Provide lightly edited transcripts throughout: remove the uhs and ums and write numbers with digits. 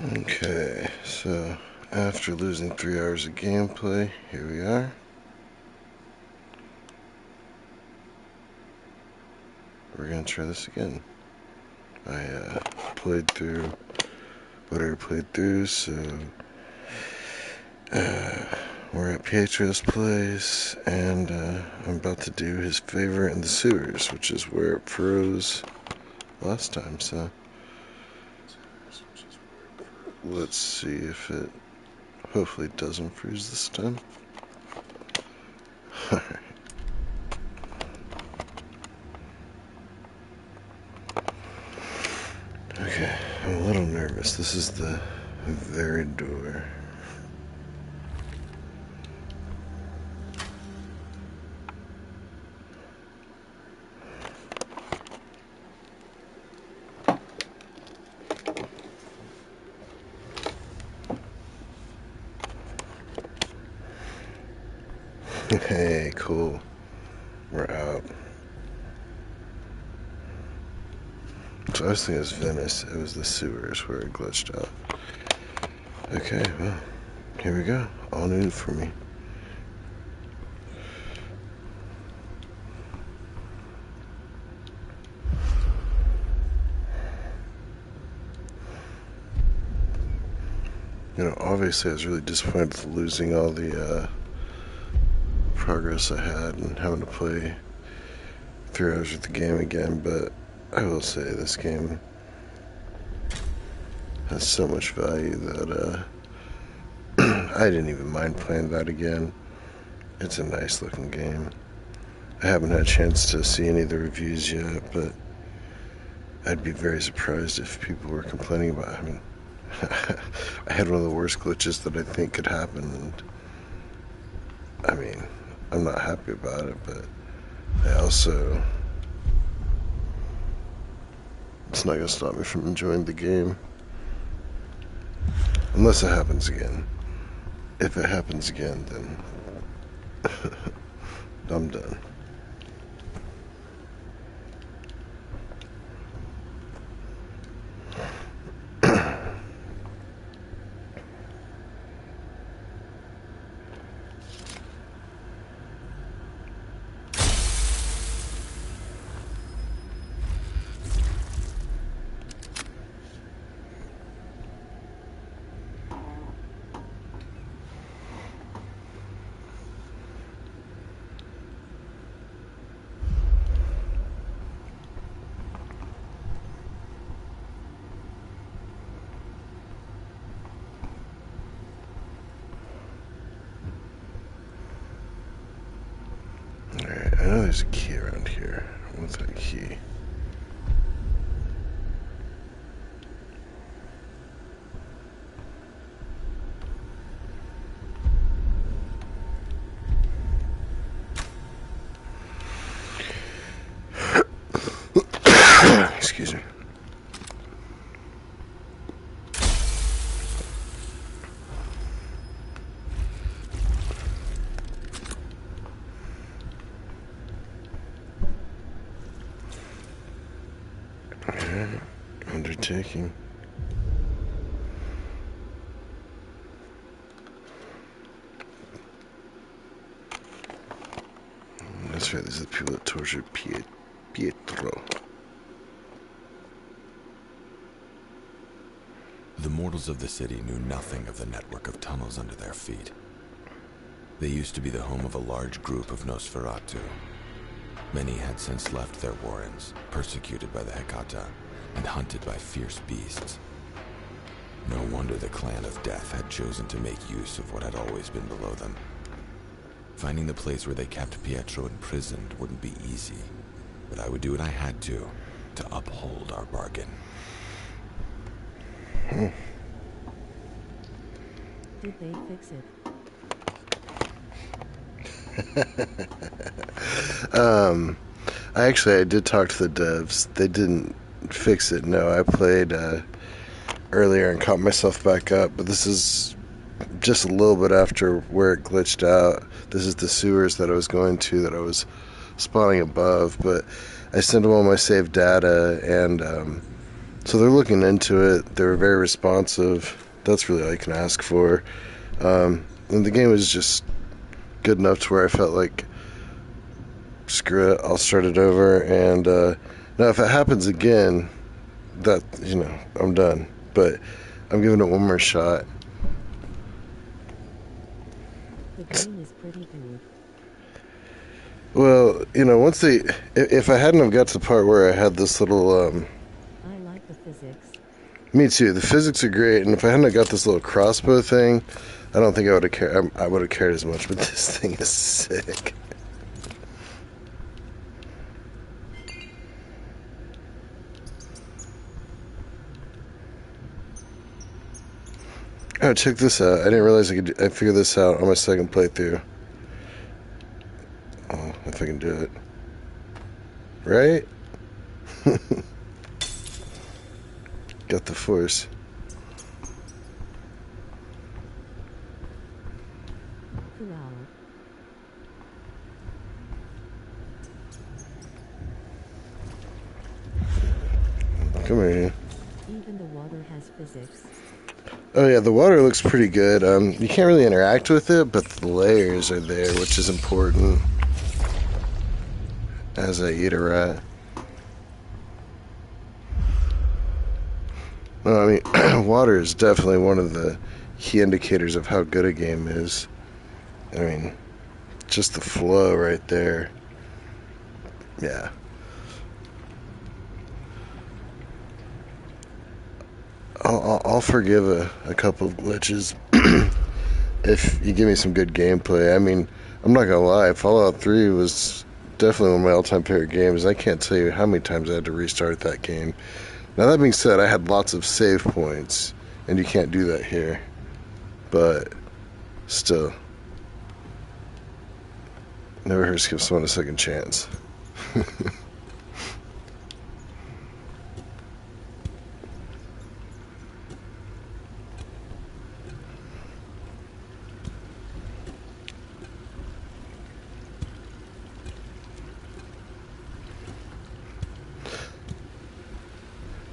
Okay, so after losing 3 hours of gameplay, here we are. We're gonna try this again. I played through what I played through, so we're at Pietro's place, and I'm about to do his favorite in the sewers, which is where it froze last time, so let's see if it hopefully doesn't freeze this time. Okay, I'm a little nervous. This is the very door. Hey, cool. We're out. So I was thinking it was Venice. It was the sewers where it glitched out. Okay, well, here we go. All new for me. Obviously I was really disappointed with losing all the progress I had and having to play 3 hours with the game again, but I will say this game has so much value that I didn't even mind playing that again. It's a nice looking game. I haven't had a chance to see any of the reviews yet, but I'd be very surprised if people were complaining about it. I mean, I had one of the worst glitches that I think could happen, and I mean, I'm not happy about it, but it's not going to stop me from enjoying the game. Unless it happens again. If it happens again, then I'm done. Alright, I know there's a key around here. What's that key? Excuse me. Alright, undertaking. That's right, these are the people that tortured Pietro. The mortals of the city knew nothing of the network of tunnels under their feet. They used to be the home of a large group of Nosferatu. Many had since left their warrens, persecuted by the Hecata, and hunted by fierce beasts. No wonder the Clan of Death had chosen to make use of what had always been below them. Finding the place where they kept Pietro imprisoned wouldn't be easy, but I would do what I had to uphold our bargain. Did they fix it? I did talk to the devs. They didn't fix it. No, I played earlier and caught myself back up, but this is just a little bit after where it glitched out. This is the sewers that I was going to, that I was spawning above, but I sent them all my saved data, and So they're looking into it. They were very responsive. That's really all you can ask for. And the game was just good enough to where I felt like, screw it, I'll start it over. And now if it happens again, that, I'm done. But I'm giving it one more shot. The game is pretty good. Well, once if I hadn't have got to the part where I had this little, I like the physics. me too, the physics are great, and if I hadn't have got this little crossbow thing, I don't think I would have cared. I would have cared as much, but this thing is sick. Oh, check this out. I didn't realize I figured this out on my second playthrough. Oh, if I can do it. Right? Got the force. Corral. Come here. Even the water has physics. Oh yeah, the water looks pretty good. You can't really interact with it, but the layers are there, which is important. As I eat a rat. No, I mean, water is definitely one of the key indicators of how good a game is. I mean, just the flow right there. Yeah. I'll forgive a couple of glitches if you give me some good gameplay. I mean, I'm not gonna lie, Fallout 3 was definitely one of my all-time favorite games. I can't tell you how many times I had to restart that game. Now that being said, I had lots of save points, and you can't do that here. But still, never hurts to give someone a second chance.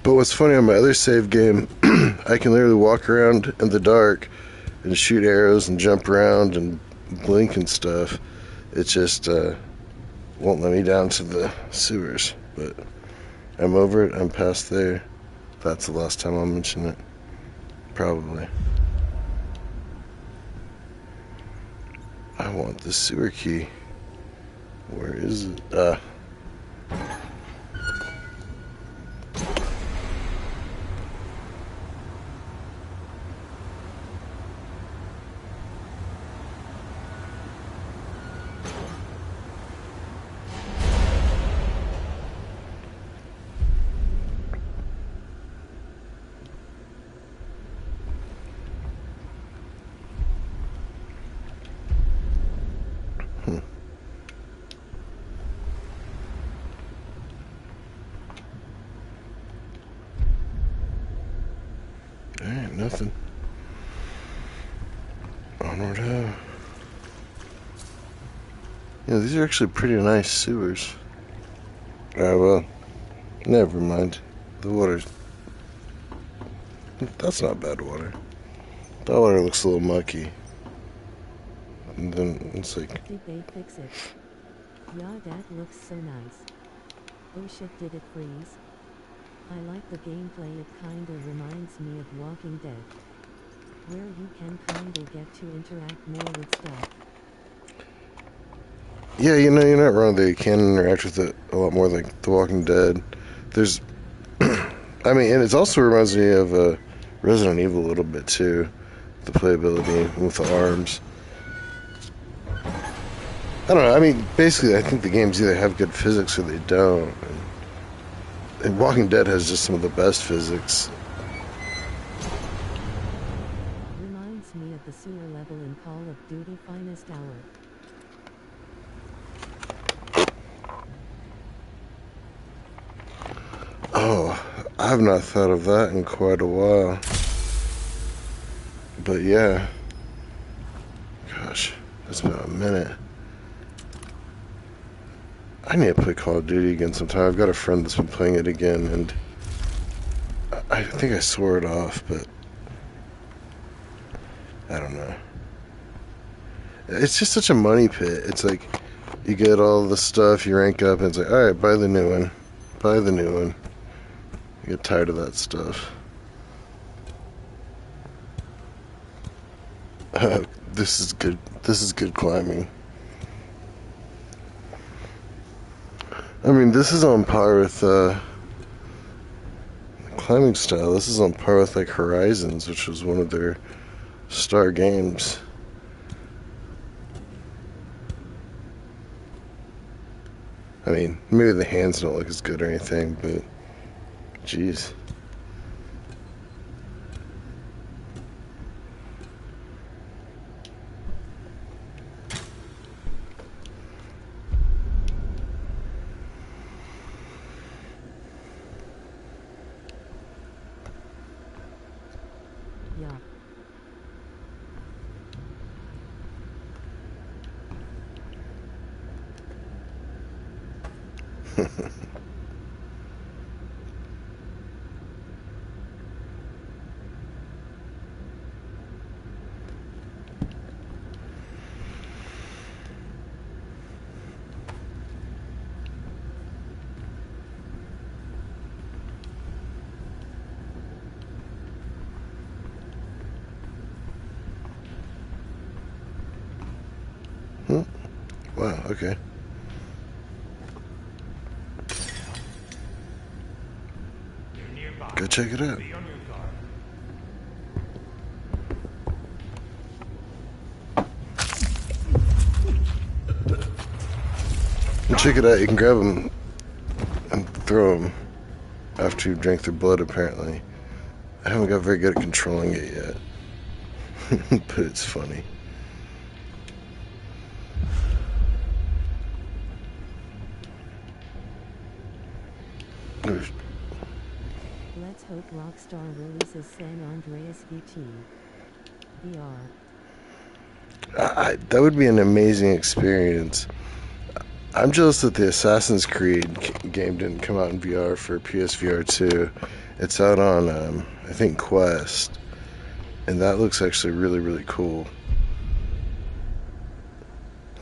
But what's funny on my other save game, I can literally walk around in the dark and shoot arrows and jump around and blink and stuff. It just won't let me down to the sewers. But I'm over it. I'm past there. That's the last time I'll mention it. Probably. I want the sewer key. Where is it? Alright, nothing. Onward ho. Yeah, these are actually pretty nice sewers. Well, never mind. The water's... That's not bad water. That water looks a little mucky. And then it's like... Did they fix it? Yeah, that looks so nice. Oh shit, did it freeze? I like the gameplay, it kinda reminds me of Walking Dead, where you can kinda get to interact more with stuff. Yeah, you're not wrong. They can interact with it a lot more like The Walking Dead. There's... I mean, and it also reminds me of Resident Evil a little bit, too. The playability with the arms. I don't know. I mean, basically, I think the games either have good physics or they don't. And Walking Dead has just some of the best physics. Reminds me of the sewer level in Call of Duty Finest Hour. Oh, I've not thought of that in quite a while. But yeah. Gosh, it's been a minute. I need to play Call of Duty again sometime. I've got a friend that's been playing it again, and I think I swore it off, but I don't know. It's just such a money pit. It's like you get all the stuff, you rank up, and it's like, all right, buy the new one. Buy the new one. You get tired of that stuff. This is good. This is good climbing. I mean, this is on par with climbing style. This is on par with like Horizons, which was one of their star games. I mean, maybe the hands don't look as good or anything, but jeez. Yeah. Wow, okay. Go check it out. And check it out, you can grab them and throw them after you drink their blood, apparently. I haven't got very good at controlling it yet, but it's funny. Let's hope Rockstar releases San Andreas VT VR. That would be an amazing experience. I'm jealous that the Assassin's Creed game didn't come out in VR for PSVR2. It's out on, I think, Quest. And that looks actually really, really cool.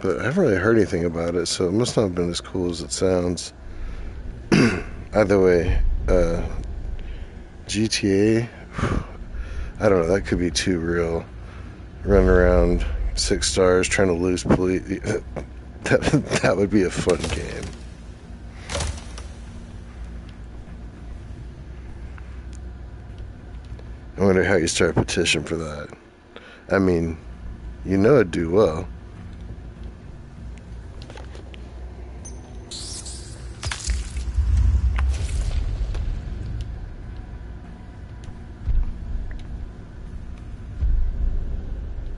But I haven't really heard anything about it, so it must not have been as cool as it sounds. Either way, GTA, I don't know, that could be too real. Running around 6 stars trying to lose police. That would be a fun game. I wonder how you start a petition for that. I mean, you know it'd do well.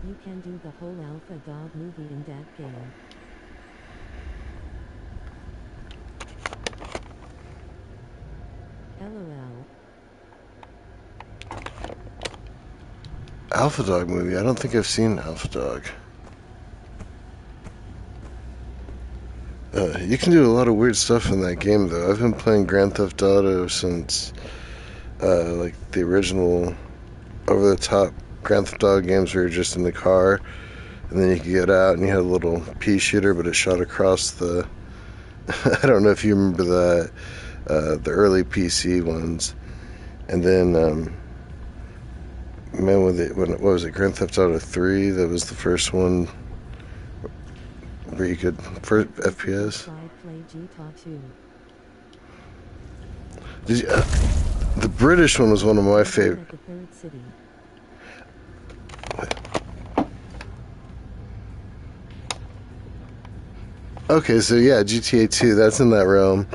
You can do the whole Alpha Dog movie in that game. LOL. Alpha Dog movie? I don't think I've seen Alpha Dog. You can do a lot of weird stuff in that game, though. I've been playing Grand Theft Auto since, like, the original over-the-top Grand Theft Auto games where you're just in the car, and then you could get out and you had a little pea shooter, but it shot across the... I don't know if you remember that, the early PC ones. And then, man, what was it, Grand Theft Auto 3? That was the first one where you could, first FPS. Play GTA 2. Did you, the British one was one of my favorite. At the third city. Okay, so yeah, GTA 2, that's in that realm.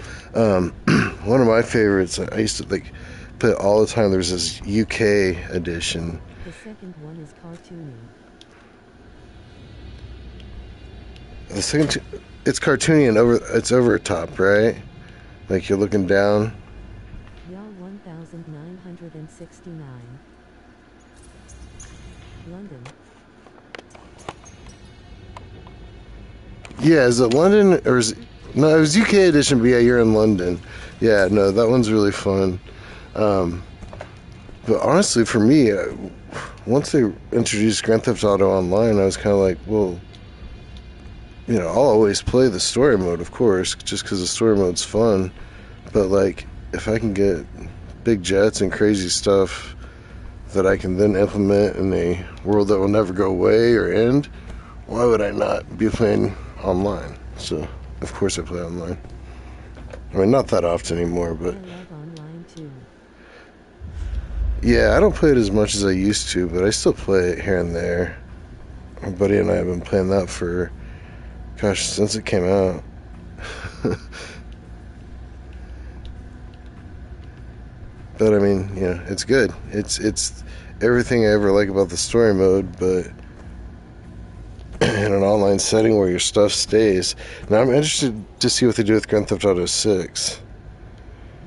One of my favorites, I used to like play it all the time. There's this UK edition. The second one is cartoony. The second, it's cartoony and it's over top, right? Like you're looking down. Y'all 1969. London. Yeah, is it London or is it, no? It was UK edition, but yeah, you're in London. Yeah, no, that one's really fun. But honestly, for me, once they introduced Grand Theft Auto Online, I was kind of like, well, you know, I'll always play the story mode, of course, just because the story mode's fun. But like, if I can get big jets and crazy stuff that I can then implement in a world that will never go away or end, why would I not be playing online? So, of course I play online. I mean, not that often anymore, but... I love online too. Yeah, I don't play it as much as I used to, but I still play it here and there. My buddy and I have been playing that for, gosh, since it came out. But I mean, you know, it's good. It's everything I ever like about the story mode, but in an online setting where your stuff stays. Now I'm interested to see what they do with Grand Theft Auto 6.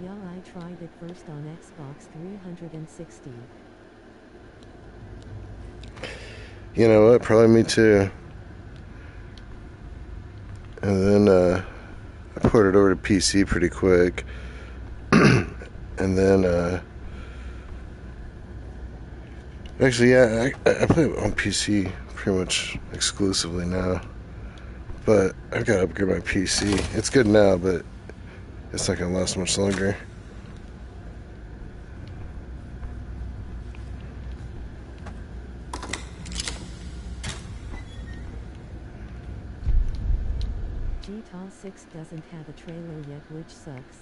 Yeah, I tried it first on Xbox 360. You know what? Probably me too. And then I ported over to PC pretty quick. And then actually, yeah, I play it on PC pretty much exclusively now. But I've got to upgrade my PC. It's good now, but it's not going to last much longer. GTA 6 doesn't have a trailer yet, which sucks.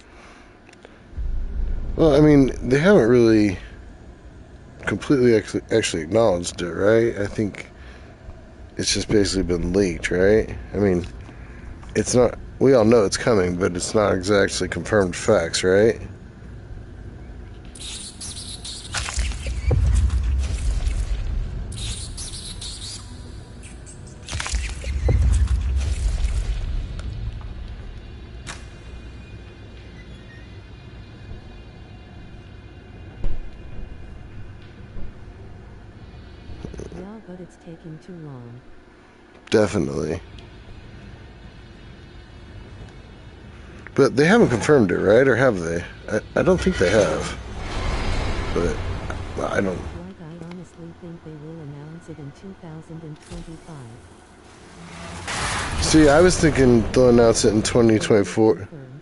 Well, I mean, they haven't really completely actually acknowledged it, right? I think it's just basically been leaked, right? I mean, it's not... We all know it's coming, but it's not exactly confirmed facts, right? Yeah, but it's taking too long. Definitely. But they haven't confirmed it, right? Or have they? I don't think they have. But I don't... Like, I honestly think they will announce it in 2025. See, I was thinking they'll announce it in 2024. Confirmed.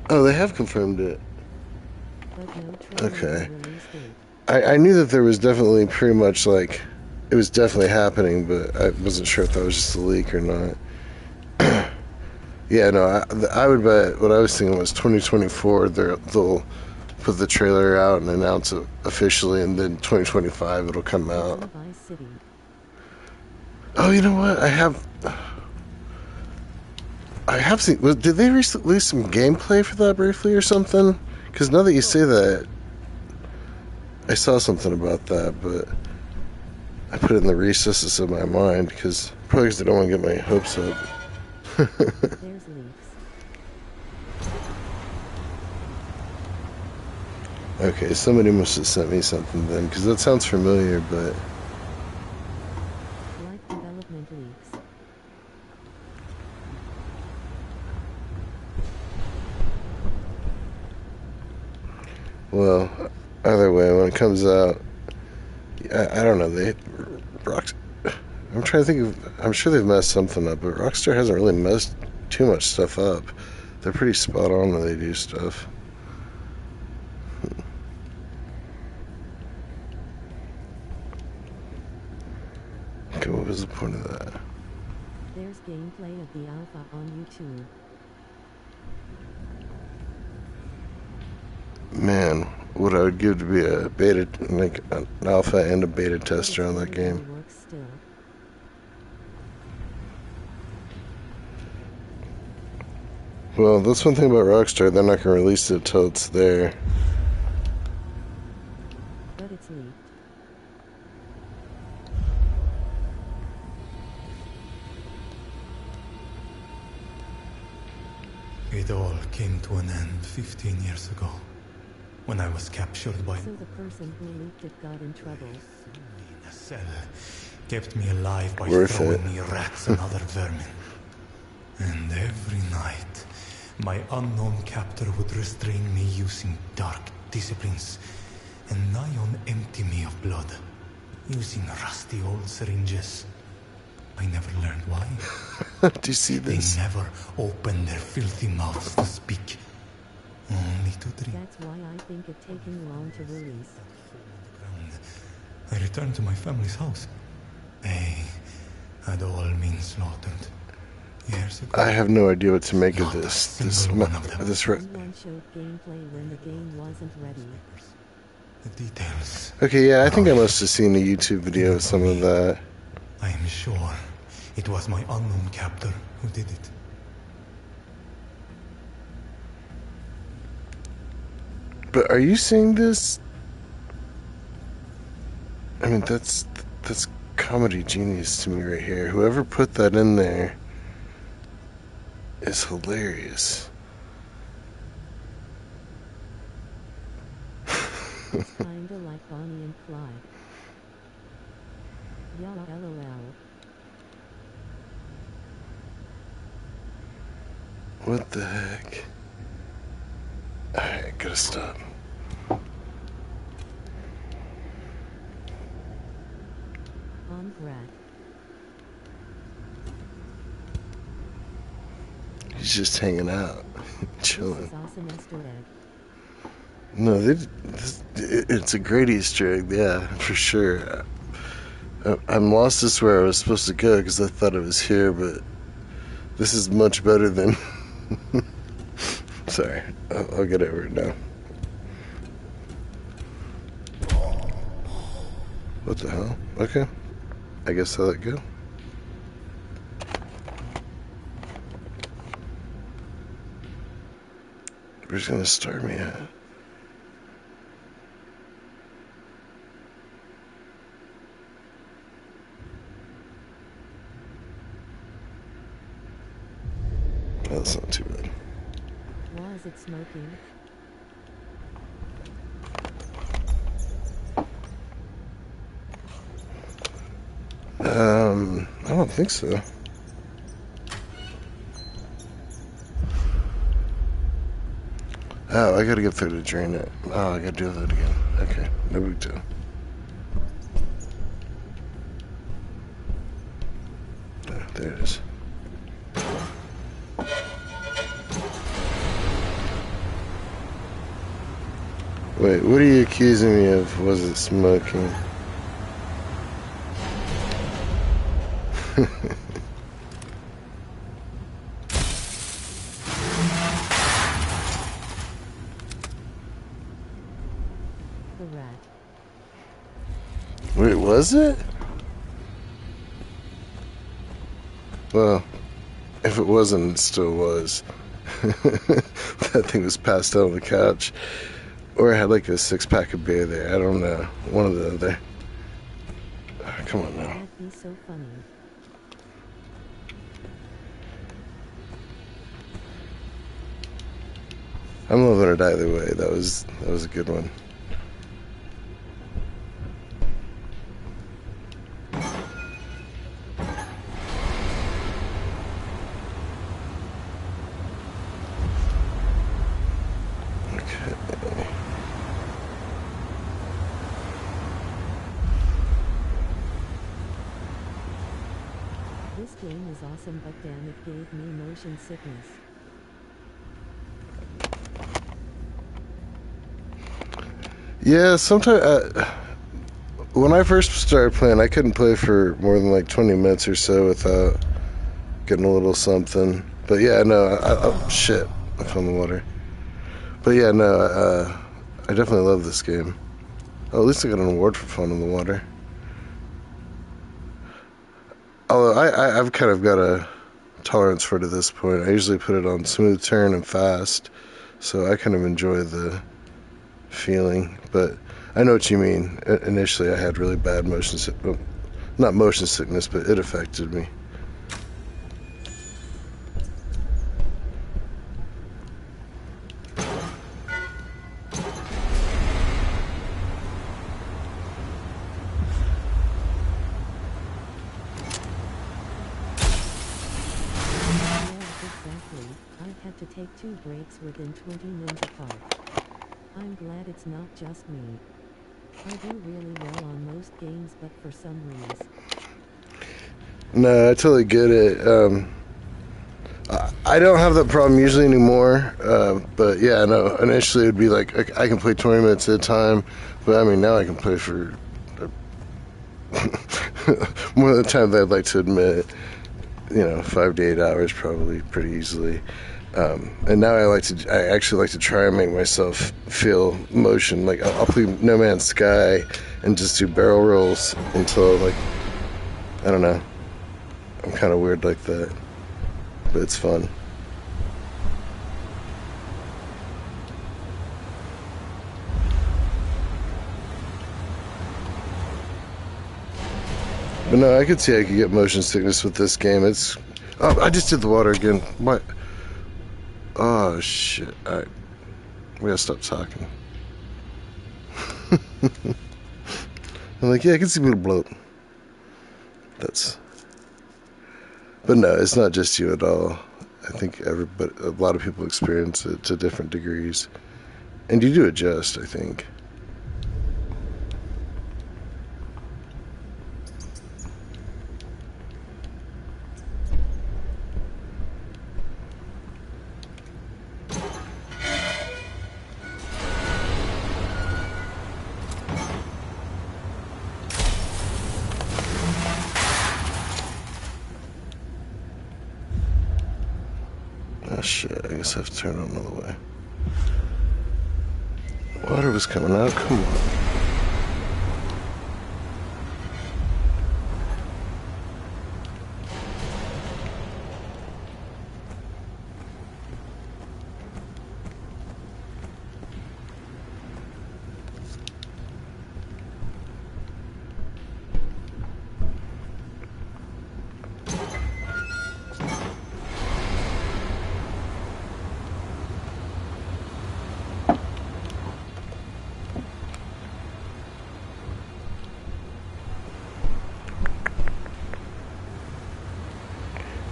Oh, they have confirmed it. But no trailer Okay. or release date. I knew that there was definitely pretty much like... It was definitely happening, but I wasn't sure if that was just a leak or not. Yeah, no, I would bet what I was thinking was 2024, they'll put the trailer out and announce it officially, and then 2025 it'll come It's out. in Vice City. Oh, you know what? I have seen... Did they release some gameplay for that briefly or something? Because now that you say that, I saw something about that, but I put it in the recesses of my mind probably because I don't want to get my hopes up. There's leaks. Okay, somebody must have sent me something then, because that sounds familiar, but... Like development leaks. Well, either way, when it comes out, I don't know, I'm trying to think of... I'm sure they've messed something up, but Rockstar hasn't really messed too much stuff up. They're pretty spot on when they do stuff. Okay, what was the point of that? There's gameplay of the alpha on YouTube. Man, what I would give to be a beta, like an alpha and a beta tester on that game. It works still. Well, that's one thing about Rockstar, they're not going to release it till it's there. But it's leaked. It all came to an end 15 years ago, when I was captured by... So the person who leaked it got in trouble. in a cell, kept me alive by Worth throwing it. me rats and other vermin. And every night, My unknown captor would restrain me using dark disciplines and nigh on empty me of blood, using rusty old syringes. I never learned why. Do you see They this? never opened their filthy mouths to speak, only to drink. That's why I think it taking long to release. I returned to my family's house. They had all been slaughtered years ago. I have no idea what to make of Not a this. single one of them. Someone showed gameplay when the game wasn't ready. The details. Okay, yeah, I think I must have seen a YouTube video of some of that. I am sure it was my unknown captor who did it. But are you seeing this? I mean, that's comedy genius to me right here. Whoever put that in there is hilarious. It's kinda like Bonnie and Clyde. Yalla LOL. What the heck? Alright, gotta stop. On Brad. He's just hanging out, This chilling. is awesome Easter egg. No, it's a great Easter egg, yeah, for sure. I'm lost as where I was supposed to go because I thought it was here, but this is much better than... Sorry, I'll get over it now. What the hell? Okay, I guess I'll let it go. Where's gonna start me at? Oh, that's not too bad. Was it smoking? I don't think so. Oh, I gotta get through to drain it. Oh, I gotta do that again. Okay, no big deal. There it is. Wait, what are you accusing me of? Was it smoking? The rat. Wait, was it? Well, if it wasn't, it still was. That thing was passed out on the couch. Or I had like a 6-pack of beer there. I don't know. One or the other. Oh, come on now. That'd be so funny. I'm loving it either way. That was a good one. This game is awesome, but damn, it gave me motion sickness. Yeah, sometimes when I first started playing, I couldn't play for more than like 20 minutes or so without getting a little something. But yeah, no, oh shit, I fell in the water. But yeah, no, I definitely love this game. Oh, at least I got an award for falling in the water. Although I've kind of got a tolerance for it at this point. I usually put it on smooth turn and fast, so I kind of enjoy the feeling. But I know what you mean. Initially, I had really bad motion sickness. Well, not motion sickness, but it affected me. Yeah, exactly. I had to take 2 breaks within 20 minutes apart. I'm glad it's not just me. I do really well on most games, but for some reason. No, I totally get it. I don't have that problem usually anymore, but yeah, no. Initially, it'd be like I can play 20 minutes at a time, but I mean now I can play for more of the time than I'd like to admit. 5 to 8 hours probably pretty easily. And now I actually like to try and make myself feel motion. Like I'll play No Man's Sky and just do barrel rolls until I don't know. I'm kind of weird like that, but it's fun. But no, I could see I could get motion sickness with this game. I just did the water again. What? Oh shit! Alright, we gotta stop talking. I'm like, yeah, I can see people bloat. But no, it's not just you at all. I think a lot of people experience it to different degrees, and you do adjust, I think. Oh shit, I guess I have to turn it another way. Water was coming out, come on.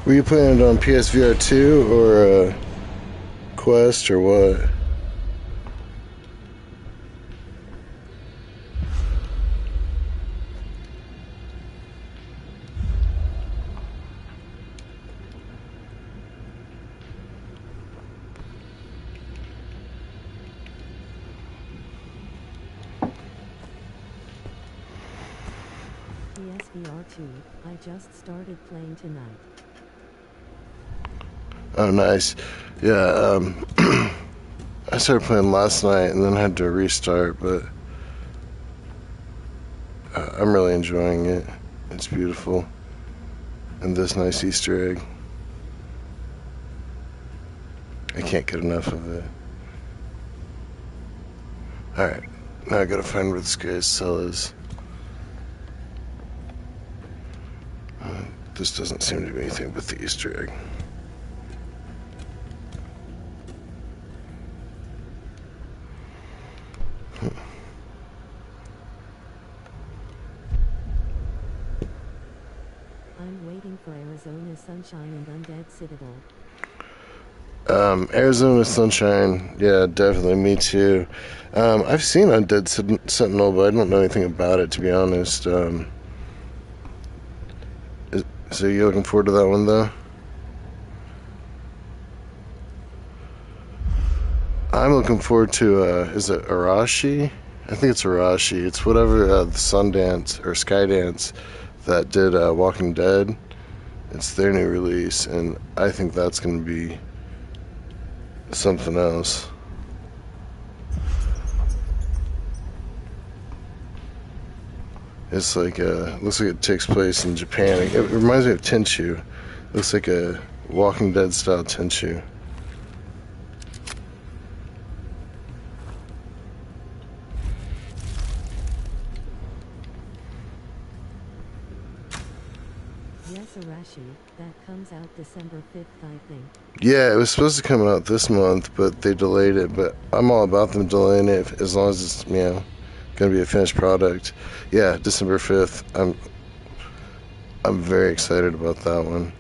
Were you playing it on PSVR2 or Quest or what? PSVR2, I just started playing tonight. Oh, nice. Yeah, I started playing last night and then had to restart, but I'm really enjoying it. It's beautiful. And this nice Easter egg. I can't get enough of it. Alright, now I gotta find where this guy's cell is. This doesn't seem to be anything but the Easter egg. I'm waiting for Arizona Sunshine and Undead Citadel. Arizona Sunshine, yeah, definitely, me too. I've seen Undead Sentinel, but I don't know anything about it, to be honest. So you looking forward to that one, though? I'm looking forward to, is it Arashi? I think it's Arashi. It's whatever the Sundance or Skydance that did Walking Dead. It's their new release, and I think that's going to be something else. It's like looks like it takes place in Japan. It reminds me of Tenchu. Looks like a Walking Dead style Tenchu. Yes, Arashi, that comes out December 5th, I think. Yeah, it was supposed to come out this month, but they delayed it. But I'm all about them delaying it as long as it's going to be a finished product. Yeah, December 5th. I'm very excited about that one.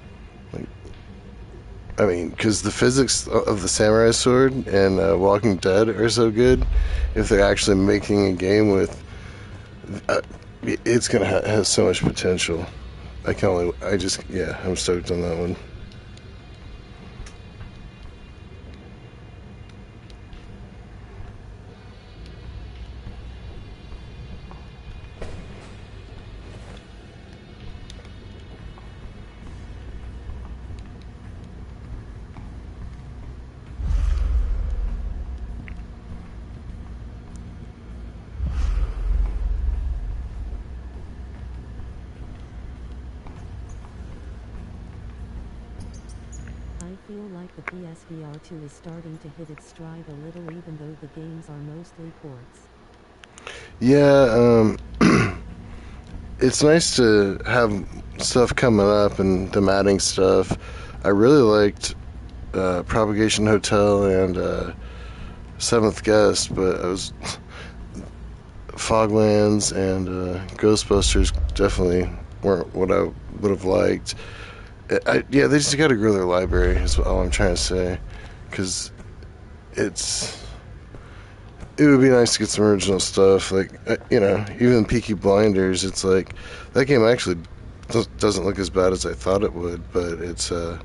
Like, I mean, because the physics of the samurai sword and Walking Dead are so good. If they're actually making a game with, uh, it's gonna have so much potential. Yeah, I'm stoked on that one. I feel like the PSVR2 is starting to hit its stride a little, even though the games are mostly ports. Yeah, it's nice to have stuff coming up and them adding stuff. I really liked Propagation Hotel and Seventh Guest, but I was Foglands and Ghostbusters definitely weren't what I would have liked. Yeah, they just got to grow their library. Is all I'm trying to say, because it would be nice to get some original stuff. Like even Peaky Blinders. It's like that game actually doesn't look as bad as I thought it would, but it's give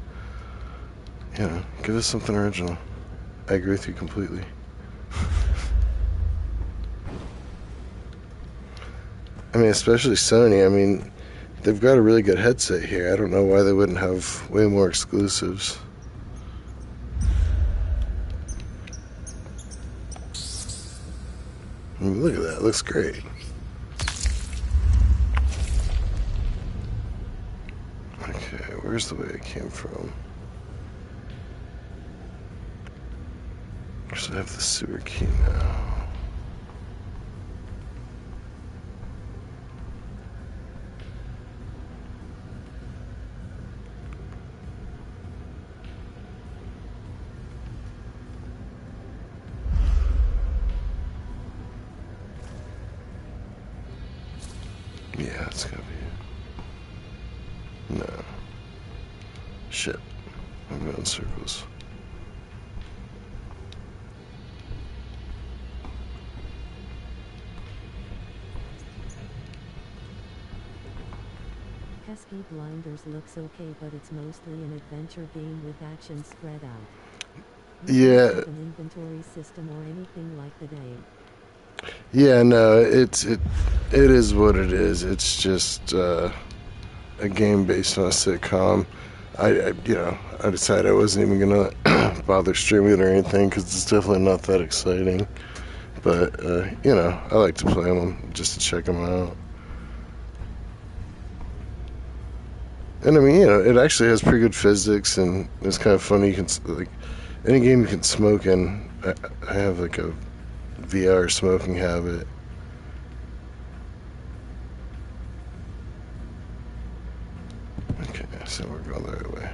us something original. I agree with you completely. I mean, especially Sony. I mean, they've got a really good headset here. I don't know why they wouldn't have way more exclusives. I mean, look at that. It looks great. Okay, where's the way I came from? So I have the sewer key now. Yeah, it's gotta be it. No. Shit. I'm going in circles. Pesky Blinders looks okay, but it's mostly an adventure game with action spread out. You don't Yeah. have an inventory system or anything like the game. Yeah, no, it is what it is. It's just a game based on a sitcom. I decided I wasn't even gonna bother streaming it or anything because it's definitely not that exciting. But I like to play them just to check them out. And I mean, it actually has pretty good physics, and it's kind of funny. You can like any game you can smoke in. I have like a VR smoking habit. Okay, so we're going the right way.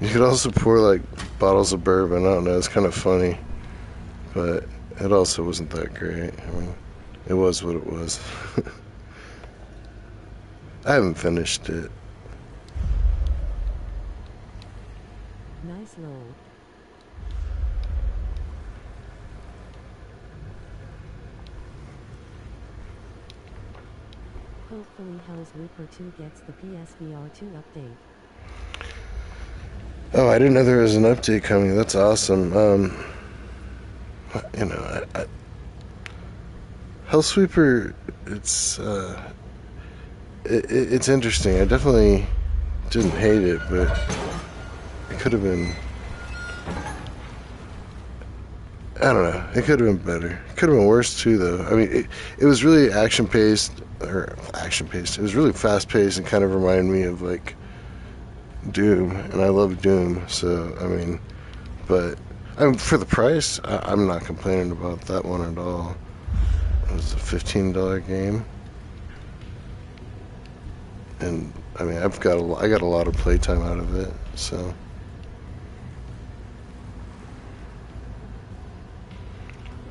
You could also pour like bottles of bourbon. I don't know. It's kind of funny, but it also wasn't that great. I mean, it was what it was. I haven't finished it. Nice load. Hopefully Hell's Reaper 2 gets the PSVR2 update. Oh, I didn't know there was an update coming. That's awesome. Hellsweeper, it's interesting. I definitely didn't hate it, but it could have been. I don't know. It could have been better. It could have been worse too, though. I mean, it was really action paced. It was really fast paced and kind of reminded me of like Doom, and I love Doom. So I mean, but for the price, I'm not complaining about that one at all. It was a $15 game, and I mean, I got a lot of playtime out of it. So.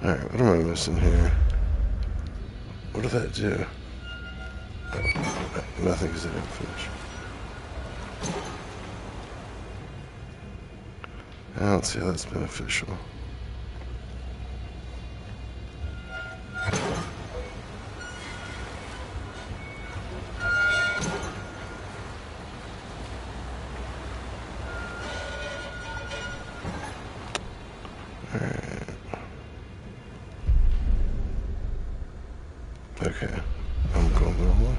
Alright, what am I missing here? What did that do? Nothing because I didn't finish. I don't see how that's beneficial. Okay, I'm going normal.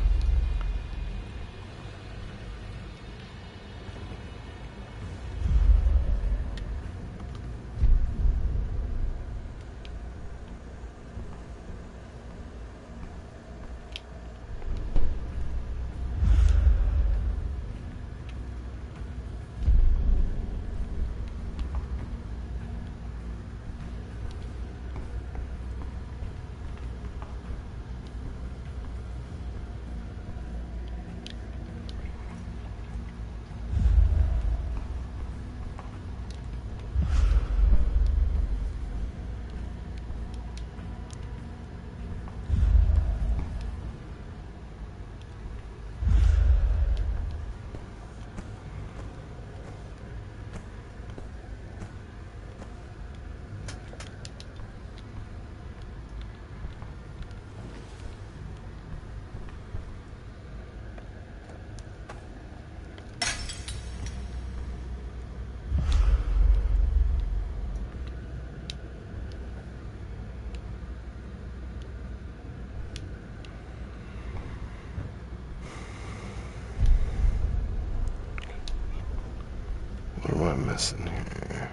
What am I missing here?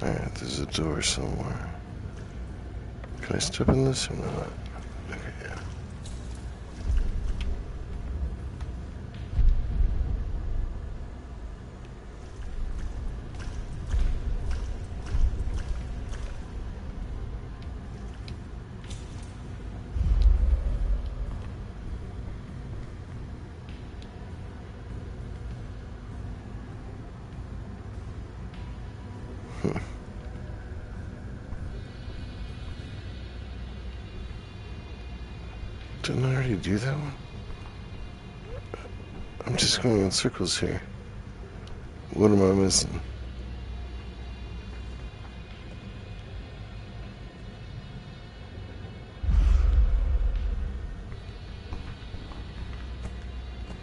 Alright, there's a door somewhere. Can I step in this or not? Okay, yeah. Didn't I already do that one? I'm just going in circles here. What am I missing?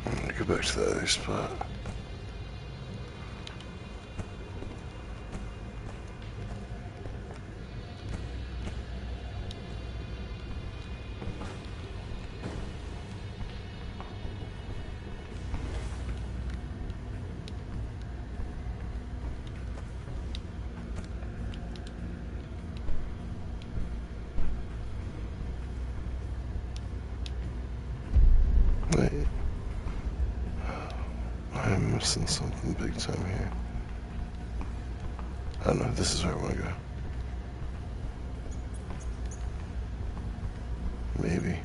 I'm gonna go back to the other spot. Wait. I'm missing something big time here. I don't know, this is where I want to go. Maybe.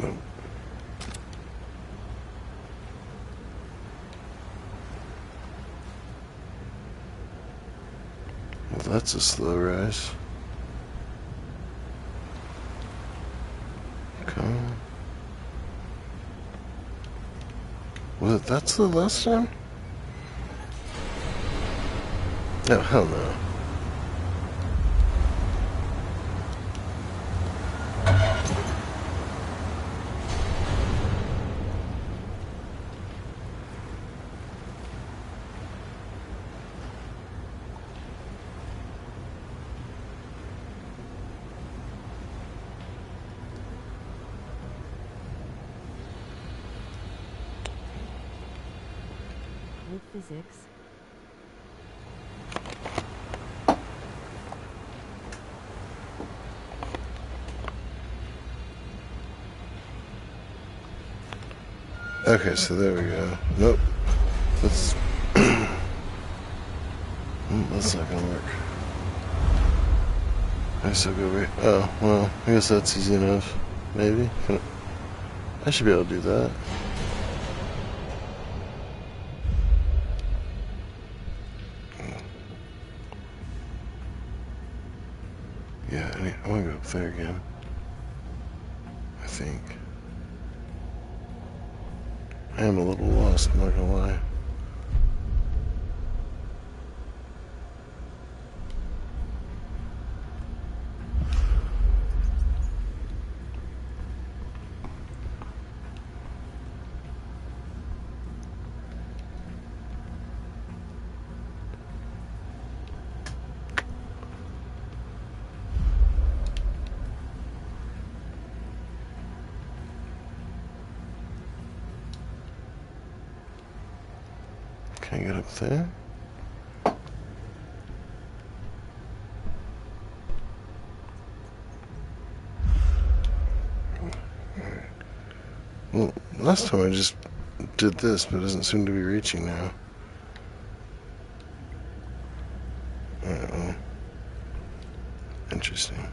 No. Well, that's a slow rise. Come on. Was it that's the last time? Oh, hell no. with physics? Okay, so there we go. Nope. That's that's not gonna work. I still go right. Oh, well, I guess that's easy enough. Maybe. I should be able to do that. Yeah, I want to go up there again. I think. I am a little lost, I'm not gonna lie. Can I get up there? Well, last time I just did this, but it doesn't seem to be reaching now. Uh-oh. Interesting.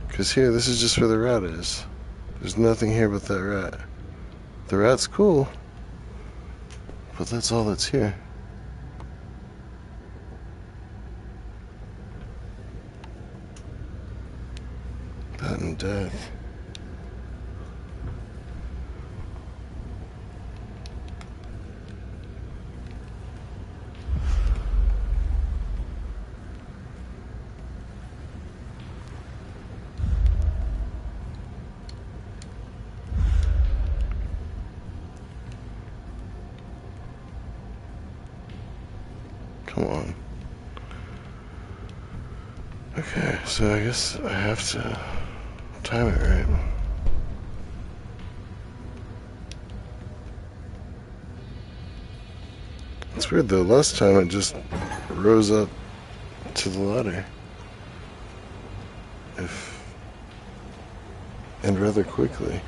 Because here, this is just where the rat is. There's nothing here but that rat. The rat's cool, but that's all that's here. That and death. Come on. Okay, so I guess I have to time it right. It's weird though, last time it just rose up to the ladder. And rather quickly.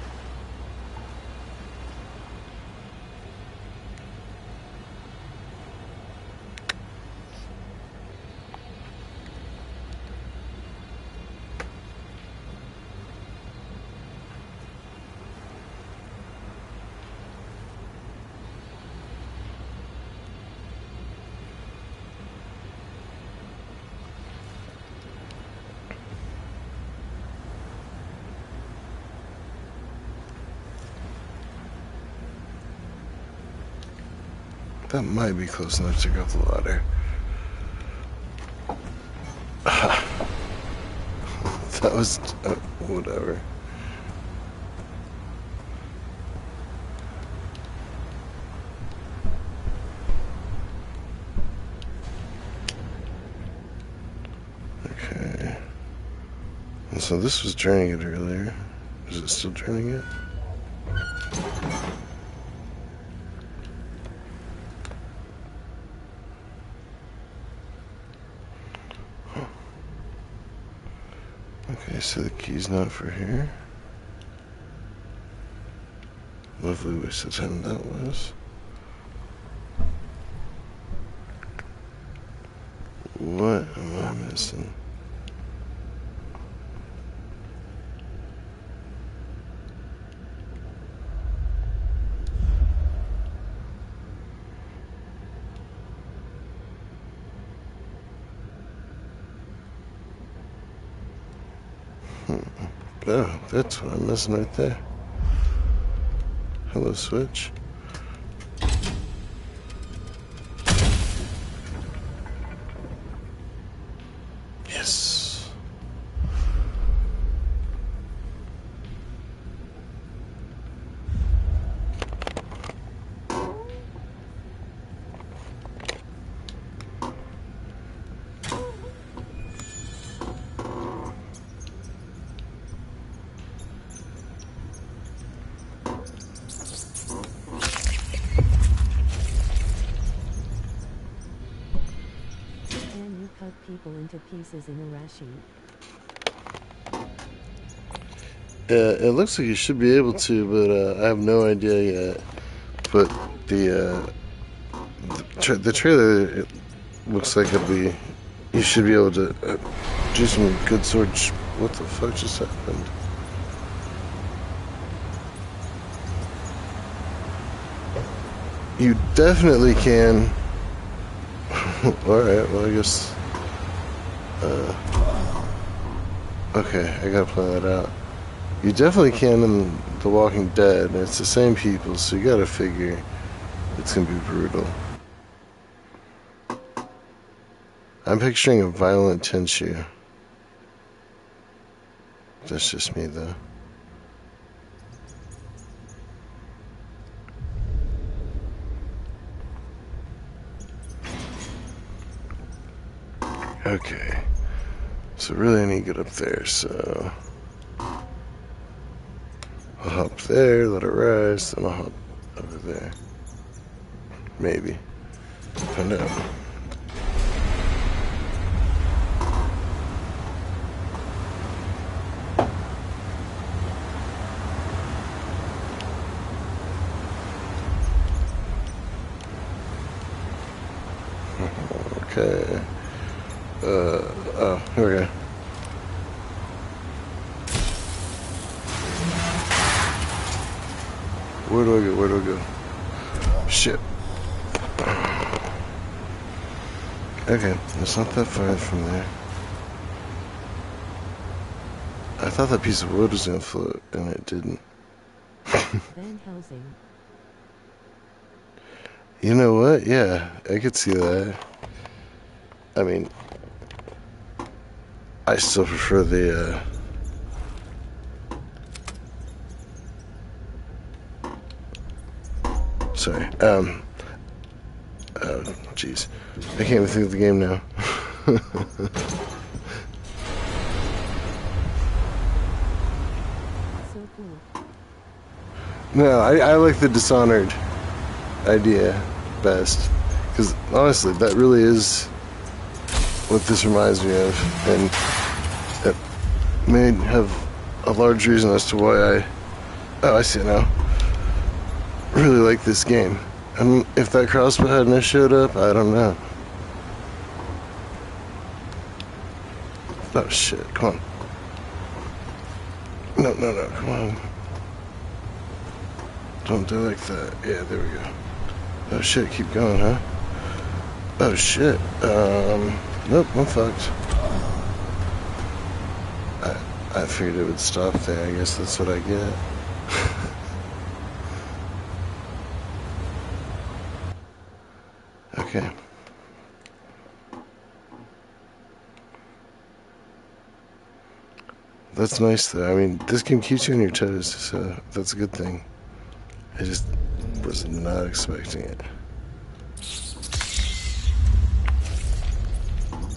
That might be close enough to go up the ladder. That was whatever. Okay. And so this was draining it earlier. Is it still draining it? Okay, so the key's not for here. Lovely waste of time that was. What am I missing? Oh, that's what I'm missing right there. Hello, Switch. Yes. cut people into pieces in Arashi. It looks like you should be able to, but I have no idea yet. But the trailer, it looks like it'll be. You should be able to do some good sword. What the fuck just happened? You definitely can. Alright, well, I guess. Okay, I gotta play that out. You definitely can in The Walking Dead, and it's the same people, so you gotta figure it's gonna be brutal. I'm picturing a violent Tenchu. That's just me, though. Okay. So really I need to get up there, so I'll hop there, let it rise, then I'll hop over there. Maybe. Find out. Okay. Oh, here we go. Where do I go? Where do I go? Shit. Okay, it's not that far from there. I thought that piece of wood was gonna float, and it didn't. Van Helsing. You know what? Yeah, I could see that. I mean, I still prefer the, sorry, oh, jeez. I can't even think of the game now. So cool. No, I like the Dishonored idea best. Because, honestly, that really is what this reminds me of. And it may have a large reason as to why I see it now, really like this game. And if that crossbow hadn't showed up, I don't know. Oh shit, come on. No, come on. Don't do like that. Yeah, there we go. Oh shit, keep going, huh? Oh shit. Nope, I'm fucked. I figured it would stop there. I guess that's what I get. Okay. That's nice, though. I mean, this game keeps you on your toes, so that's a good thing. I just was not expecting it.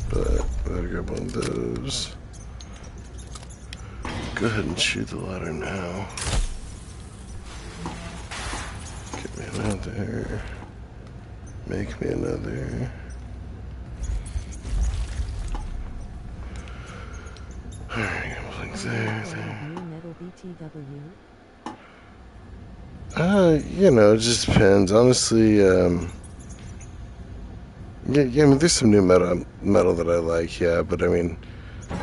But I gotta grab one of those. Go ahead and shoot the ladder now. Get me another. Make me another. Alright, I'm there. New metal BTW. You know, it just depends. Honestly, yeah, I mean, there's some new metal that I like, yeah, but I mean,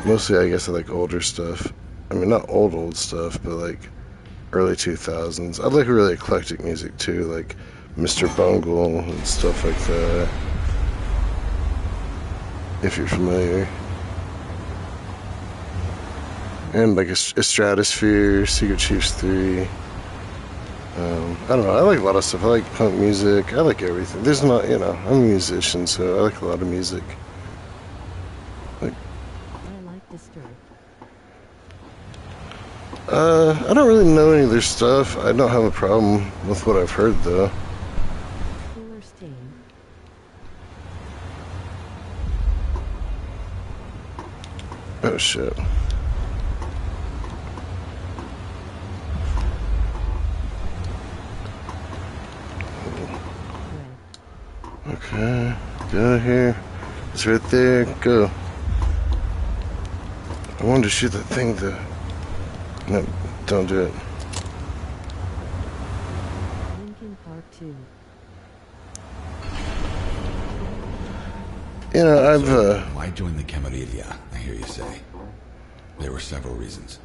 mostly I guess I like older stuff. I mean, not old stuff, but like early 2000s. I like really eclectic music too, like Mr. Bungle and stuff like that. If you're familiar. And like a Stratosphere, Secret Chiefs 3. I don't know, I like a lot of stuff. I like punk music, I like everything. There's not, you know, I'm a musician, so I like a lot of music. Like, I like Disturbed. I don't really know any of their stuff. I don't have a problem with what I've heard, though. Cooler Stain. Oh, shit. Red. Okay, get out of here. It's right there. Go. I wanted to shoot that thing though. No, don't do it. Linkin Park 2. You know, I've Why join the Camarilla, I hear you say? There were several reasons.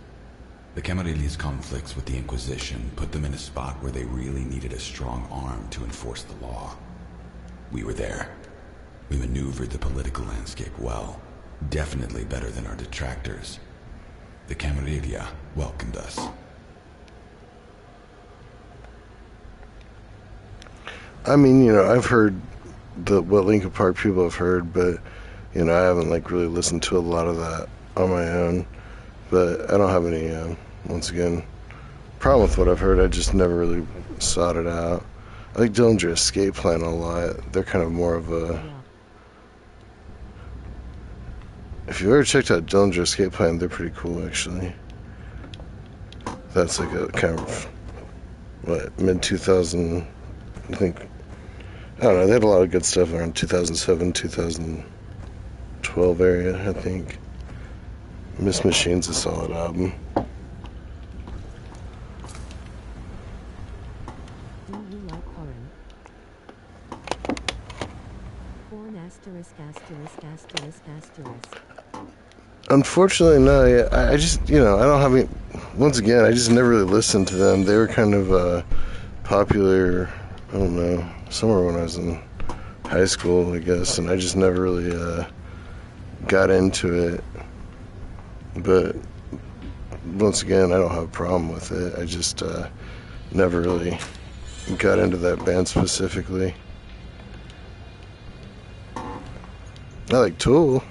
The Camarilla's conflicts with the Inquisition put them in a spot where they really needed a strong arm to enforce the law. We were there. We maneuvered the political landscape well. Definitely better than our detractors. The Camarilla welcomed us. I mean, you know, I've heard what Linkin Park people have heard, but you know, I haven't like really listened to a lot of that on my own. But I don't have any, once again, problem with what I've heard. I just never really sought it out. I like Dillinger Escape Plan a lot. They're kind of more of a. Yeah. If you've ever checked out Dillinger Escape Plan, they're pretty cool actually. That's like a kind of what mid 2000, I think. I don't know. They had a lot of good stuff around 2007, 2012 area, I think. Miss Machine's a solid album. Do you like corn? Corn asterisk asterisk asterisk asterisk. Unfortunately, no. Yeah, I just, you know, I don't have any. Once again, I just never really listened to them. They were kind of popular, I don't know, somewhere when I was in high school, I guess, and I just never really got into it. But once again, I don't have a problem with it. I just never really got into that band specifically. I like Tool.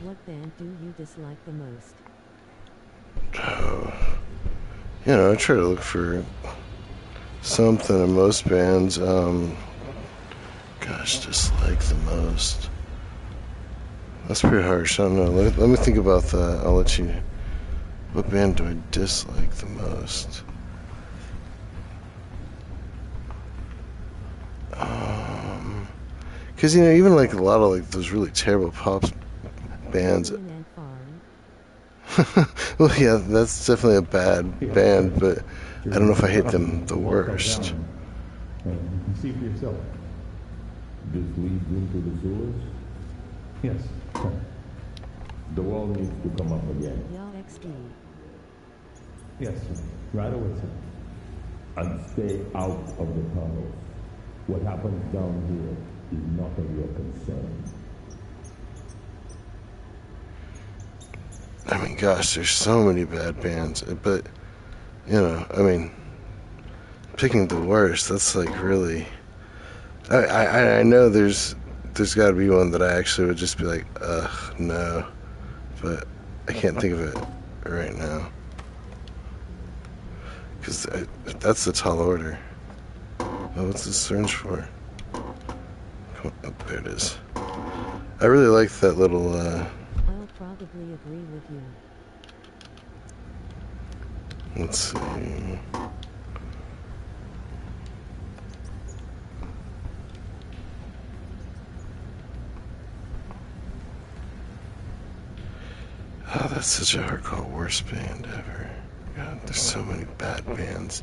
What band do you dislike the most? You know, I try to look for something in most bands. Gosh, dislike the most. That's pretty harsh. I don't know. Let me think about that. I'll let you. What band do I dislike the most? Because you know, even like a lot of like those really terrible pop bands. Alien Ant Farm. Well, yeah, that's definitely a bad band, but I don't know if I hate them the worst. See for yourself. This leads into the sewers? Yes. The wall needs to come up again. Y'all XD. Yes, sir. Right away, sir. And stay out of the tunnels. What happens down here is not of your concern. I mean, gosh, there's so many bad bands, but you know, I mean, picking the worst, that's like really. I know there's got to be one that I actually would just be like, ugh, no, but I can't think of it right now because that's the tall order. Oh, what's this syringe for? Come on, oh, there it is. I really like that little. I'll probably agree with you. Let's see. Oh, that's such a hardcore worst band ever. God, there's so many bad bands.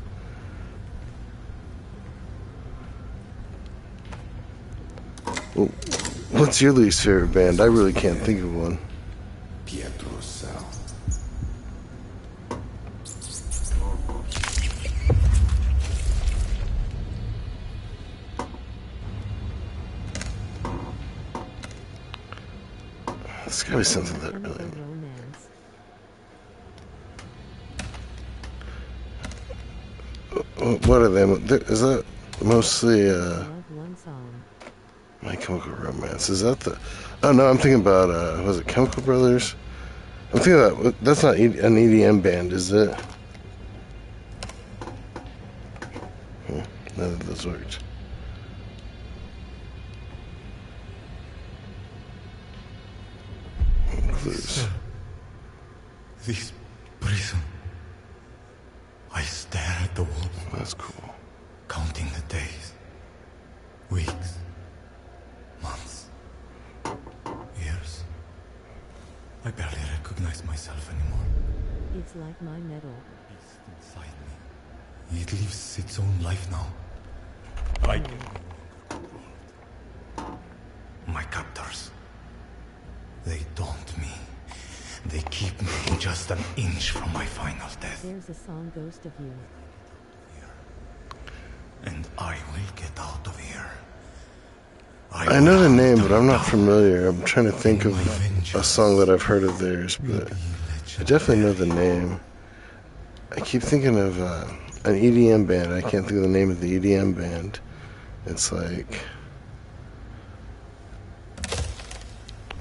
Well, what's your least favorite band? I really can't think of one. Pietro's cell. It's gotta be something that Chemical really. Romance. What are they? Is that mostly Love one song. My Chemical Romance? Is that the? Oh no, I'm thinking about was it Chemical Brothers? I'm thinking about that's not an EDM band, is it? None of those worked. recluse. This prison. I stare at the wall, That's cool. counting the days, weeks, months, years. I barely recognize myself anymore. It's like my medal. The beast inside me. It lives its own life now. I can no longer control it. My captors. They daunt me. They keep me just an inch from my final death. There's a song, Ghost of You. And I will get out of here. I know the name, but I'm not familiar. I'm trying to think of a song that I've heard of theirs, but I definitely know the name. I keep thinking of an EDM band. I can't think of the name of the EDM band. It's like,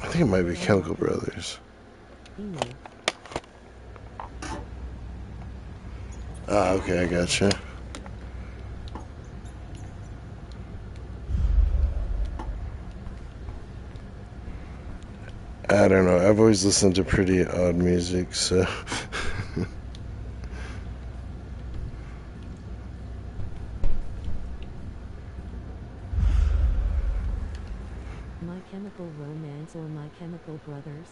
I think it might be Chemical Brothers. Ah, okay, I gotcha. I don't know. I've always listened to pretty odd music, so. My Chemical Romance or My Chemical Brothers?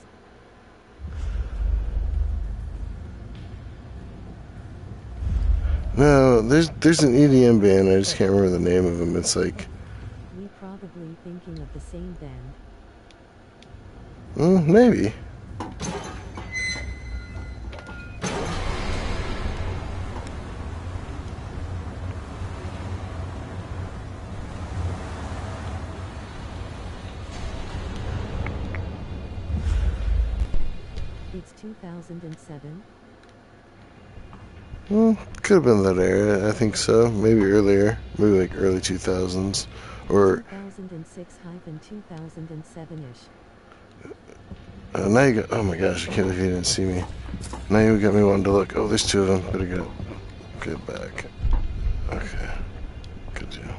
No, there's an EDM band. I just can't remember the name of them. It's like, We probably thinking of the same band. maybe. It's 2007. Could have been that era. I think so. Maybe earlier. Maybe like early 2000s. Or 2006-2007-ish. now you got. Oh my gosh! I can't believe you didn't see me. Now you got me wanting to look. Oh, there's two of them. Better get back. Okay. Good deal.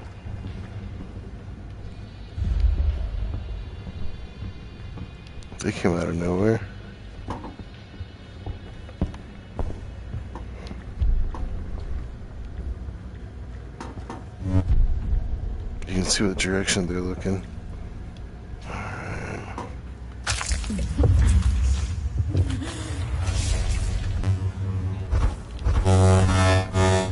They came out of nowhere. You can see what direction they're looking. Alright.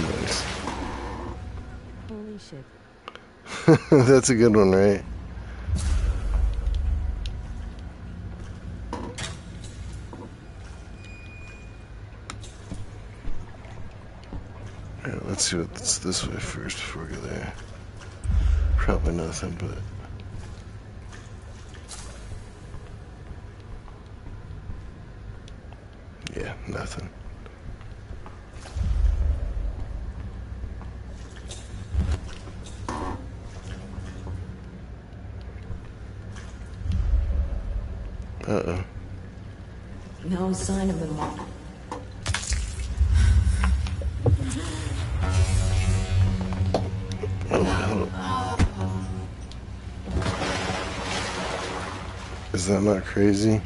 Nice. Holy shit. That's a good one, right? Alright, let's see what's this way first before we go there. Probably nothing, but... yeah, nothing. Uh-oh. No sign of them. Oh, hello. Is that not crazy?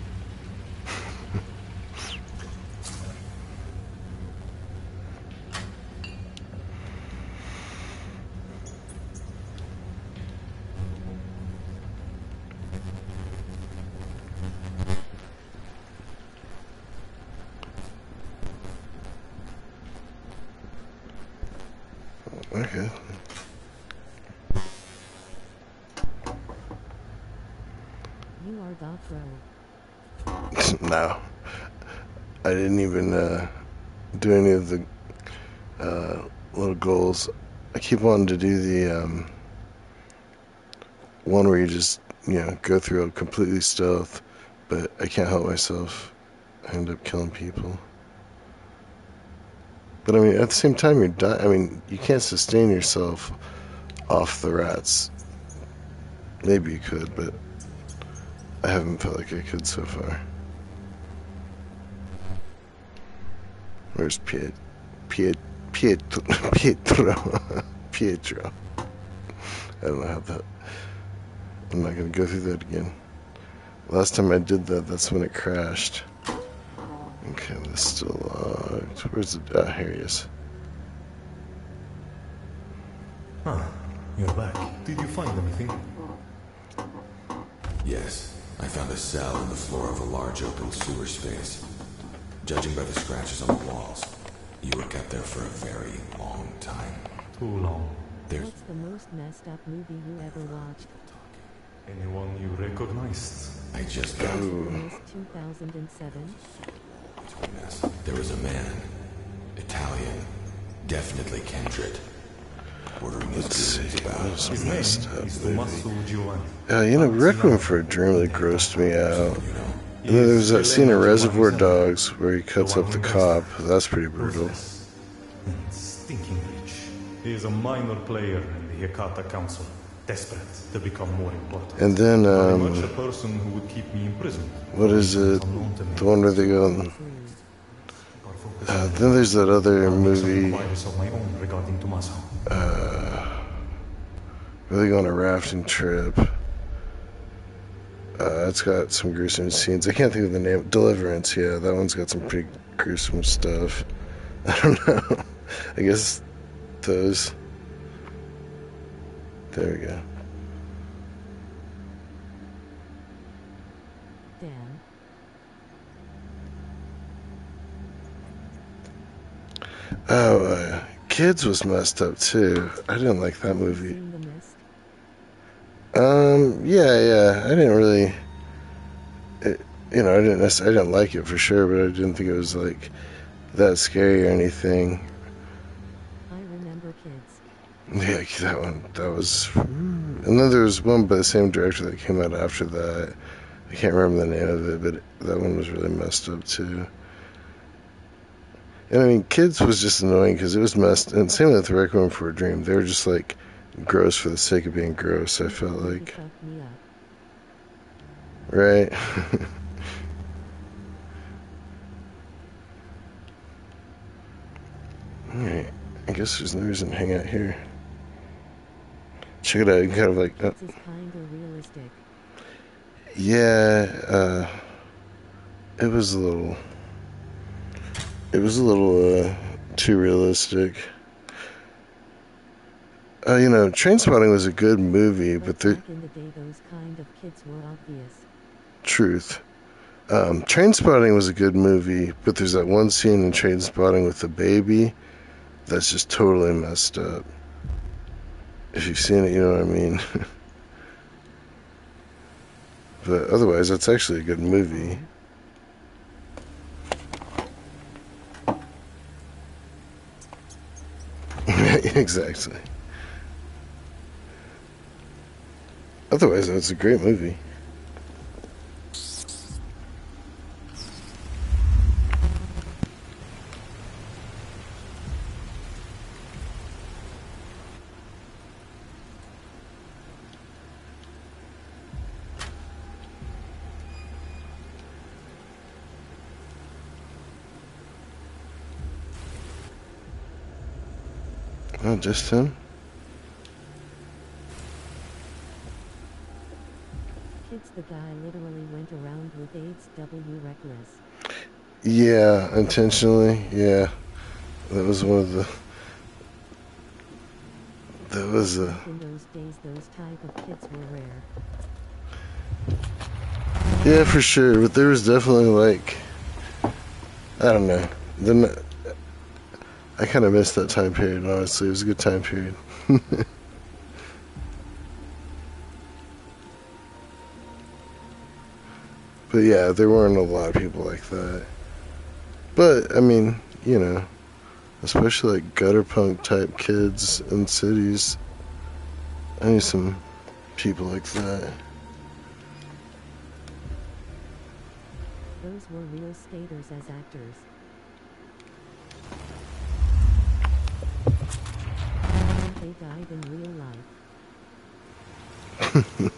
Okay. You are Doc Rowe. No. I didn't even do any of the little goals. I keep wanting to do the one where you just, go through it completely stealth, but I can't help myself. I end up killing people. But I mean, at the same time, you're dying. I mean, you can't sustain yourself off the rats. Maybe you could, but I haven't felt like I could so far. Where's Pietro? Pietro. I don't know how that. I'm not gonna go through that again. Last time I did that, that's when it crashed. Okay, this is still locked. Where's the? Ah, here he is. Ah, you're back. Did you find anything? Yes, I found a cell in the floor of a large open sewer space. Judging by the scratches on the walls, you were kept there for a very long time. Too long. What's the most messed up movie you ever watched? Anyone you recognized? I just got Missed 2007? between us. There was a man, Italian, definitely kindred, ordering his Let's see. goons What about. was His a messed name up is movie? Tommaso Giovanni. Requiem for a Dream really grossed me out. And then there was that scene in Reservoir Dogs where he cuts up the cop. That's pretty brutal. Ruthless and stinking rich. He is a minor player in the Hecata Council, desperate to become more important. And then, Very much a person who would keep me imprisoned. what is it? Unknown to me. The one where they go. Then there's that other movie Inquiries of my own regarding Tommaso. where they go on a rafting trip. It's got some gruesome scenes. I can't think of the name. Deliverance, yeah, that one's got some pretty gruesome stuff. I don't know. I guess those. There we go. Dan. Oh, Kids was messed up too. I didn't like that movie. Seen The Mist? Yeah. I didn't really. I didn't like it for sure, but I didn't think it was like that scary or anything. I remember Kids. Yeah, that one. That was. And then there was one by the same director that came out after that. I can't remember the name of it, but that one was really messed up too. And I mean, Kids was just annoying because it was messed. And same with Requiem for a Dream. They were just like gross for the sake of being gross. I felt Movie like, fucked me up. right? Alright, I guess there's no reason to hang out here. Check it out. You can kind of like, Kids is kinda realistic. yeah. It was a little. Too realistic. Trainspotting was a good movie, but the back in the day those kind of kids were obvious. truth. Trainspotting was a good movie, but there's that one scene in Trainspotting with the baby that's just totally messed up. If you've seen it, you know what I mean. But otherwise, that's actually a good movie. Exactly. Otherwise, that's a great movie. Oh, just him? Kids, the guy literally went around with AIDS reckless. Yeah, intentionally. Yeah. That was one of the. That was a. In those days those type of kids were rare. Yeah, for sure. But there was definitely like. I don't know. Then I kind of missed that time period, honestly. It was a good time period. But yeah, there weren't a lot of people like that. But, I mean, especially like gutter punk type kids in cities. I knew some people like that. Those were real skaters as actors. They died in real life.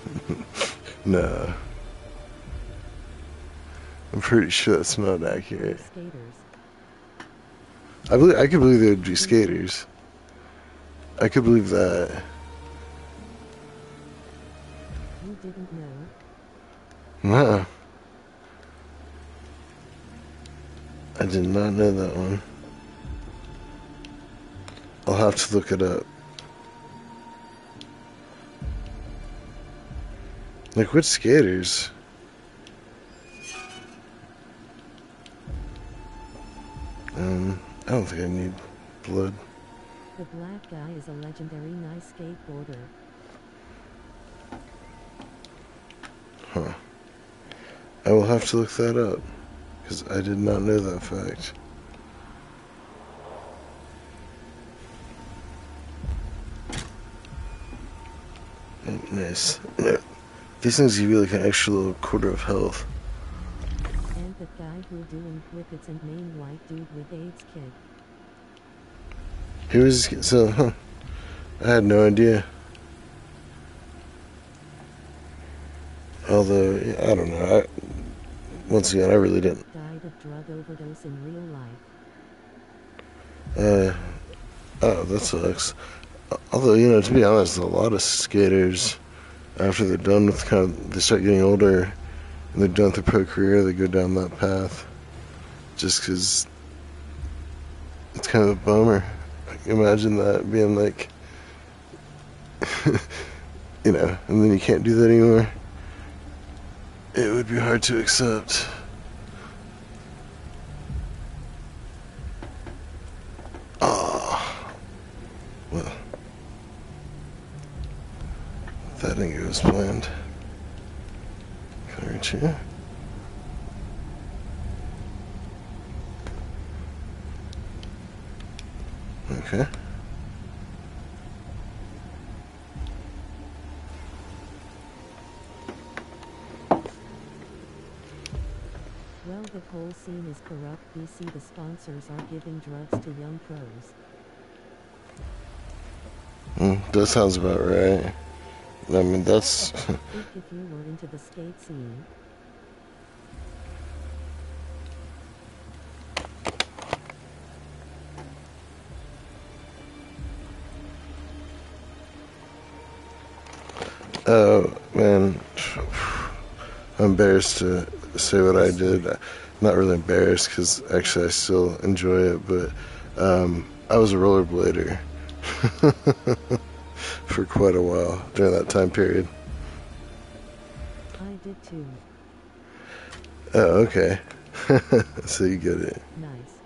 No. I'm pretty sure that's not accurate. Skaters. I could believe they would be skaters. I could believe that. You didn't know? Nuh-uh. I did not know that one. I'll have to look it up. Like, which skaters? I don't think I need blood. The black guy is a legendary nice skateboarder. Huh. I will have to look that up, because I did not know that fact. Oh, nice. These things give you like an extra little quarter of health. And that guy who doing whippets and main white dude with AIDS kid. He was, so, I had no idea. Although, I don't know. Once again, I really didn't. Died of drug overdose in real life. Oh, that sucks. Although, you know, to be honest, a lot of skaters, after they're done with they start getting older, and they're done with their pro career, they go down that path. Just because it's kind of a bummer. Imagine that being like, you know, and then you can't do that anymore. It would be hard to accept. Ah, well, that didn't go as planned. Can I reach here? Okay. Well, the whole scene is corrupt. BC, the sponsors are giving drugs to young pros. That sounds about right. I mean, that's... Think if you were into the skate scene. Oh, man. I'm embarrassed to say what I did. Not really embarrassed, because actually I still enjoy it, but I was a rollerblader for quite a while during that time period. I did too. Oh, okay. So you get it. Nice.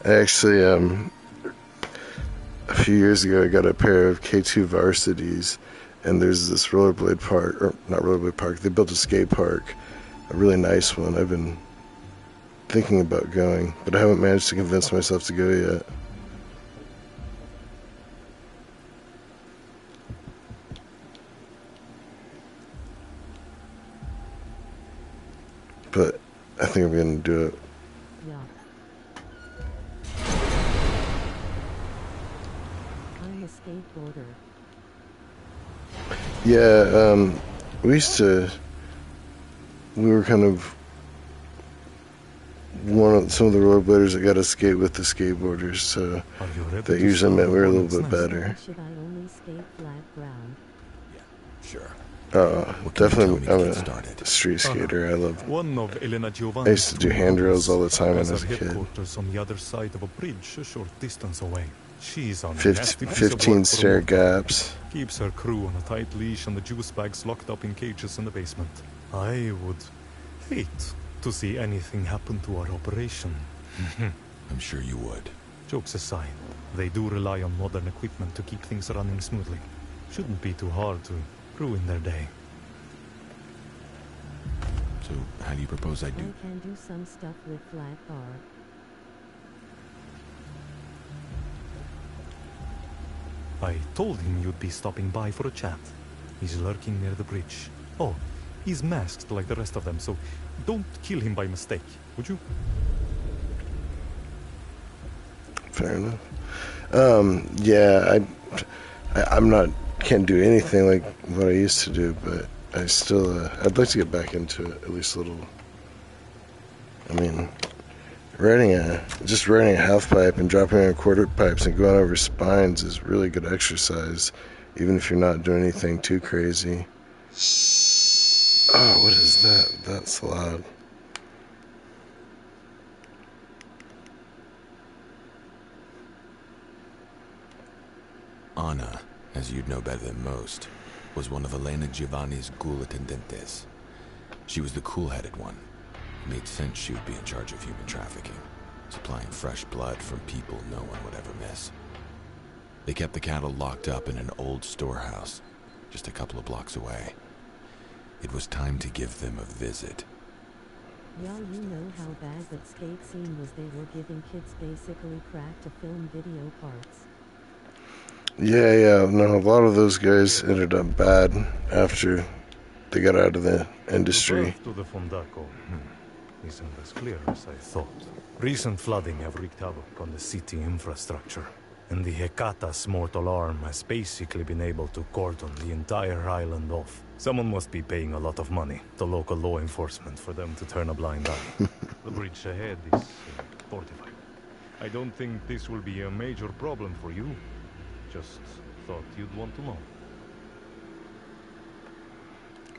I actually, a few years ago, I got a pair of K2 Varsities, and there's this rollerblade park, or not rollerblade park, they built a skate park, a really nice one. I've been thinking about going, but I haven't managed to convince myself to go yet. But I think I'm going to do it. Yeah. I'm a skateboarder. Yeah, we were kind of some of the rollerbladers that got to skate with the skateboarders, so that usually meant we were a little bit better. Should I only skate flat ground? Sure. Definitely, I'm a street skater. I used to do handrails all the time when I was a kid. Headquarters on the other side of a bridge a short distance away. She's on 15 stair gaps. Keeps her crew on a tight leash and the juice bags locked up in cages in the basement. I would hate to see anything happen to our operation. I'm sure you would. Jokes aside, they do rely on modern equipment to keep things running smoothly. Shouldn't be too hard to ruin their day. So, how do you propose I do? I can do some stuff with flat bar. I told him you'd be stopping by for a chat. He's lurking near the bridge. Oh, he's masked like the rest of them, so don't kill him by mistake, would you? Fair enough. Yeah, I'm not, can't do anything like what I used to do, but I still, I'd like to get back into it, at least a little. I mean, just riding a half pipe and dropping on quarter pipes and going over spines is really good exercise, even if you're not doing anything too crazy. Oh, what is that? That's loud. Anna, as you'd know better than most, was one of Elena Giovanni's ghoul attendentes. She was the cool-headed one. It made sense she would be in charge of human trafficking, supplying fresh blood from people no one would ever miss. They kept the cattle locked up in an old storehouse, just a couple of blocks away. It was time to give them a visit. Y'all, you know how bad that skate scene was. They were giving kids basically crack to film video parts. Yeah, no, a lot of those guys ended up bad after they got out of the industry. The path to the Fondaco isn't as clear as I thought. Recent flooding have wreaked havoc on the city infrastructure, and the Hecata's mortal arm has basically been able to cordon the entire island off. Someone must be paying a lot of money to local law enforcement for them to turn a blind eye. The bridge ahead is fortified. I don't think this will be a major problem for you. Just thought you'd want to know.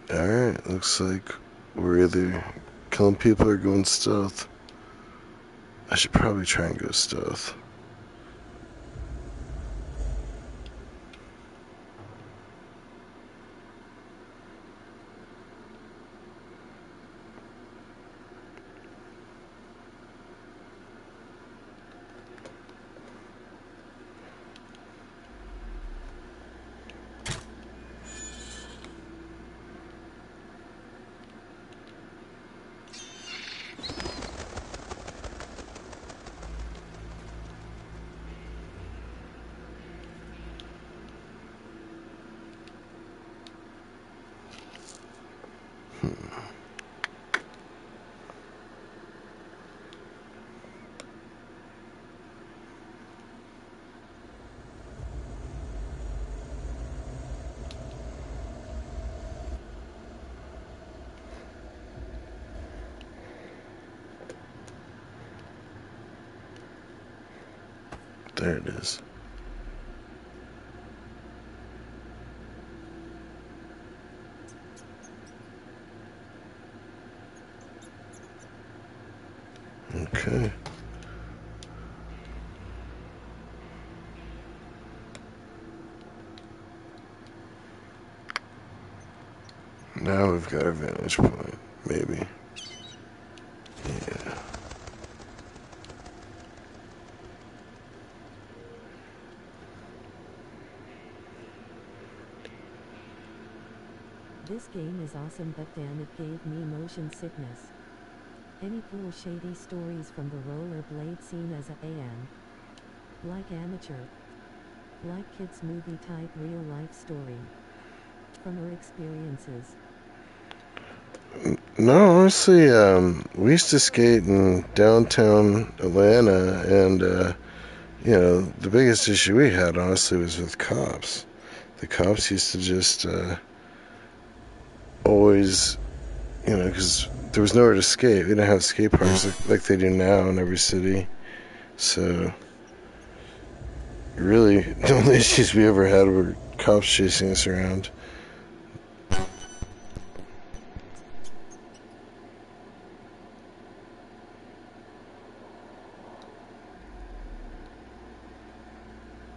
Alright, looks like we're either killing people or going stealth. I should probably try and go stealth. There it is. Okay. Now we've got a vantage point, maybe. Yeah. This game is awesome, but damn, it gave me motion sickness. Any cool shady stories from the rollerblade scene as a AM? Like amateur. Like kids movie type real life story. From her experiences. No, honestly, we used to skate in downtown Atlanta, and, the biggest issue we had, honestly, was with cops. The cops used to just, always, because there was nowhere to skate. We didn't have skate parks like they do now in every city. So, really, the only issues we ever had were cops chasing us around.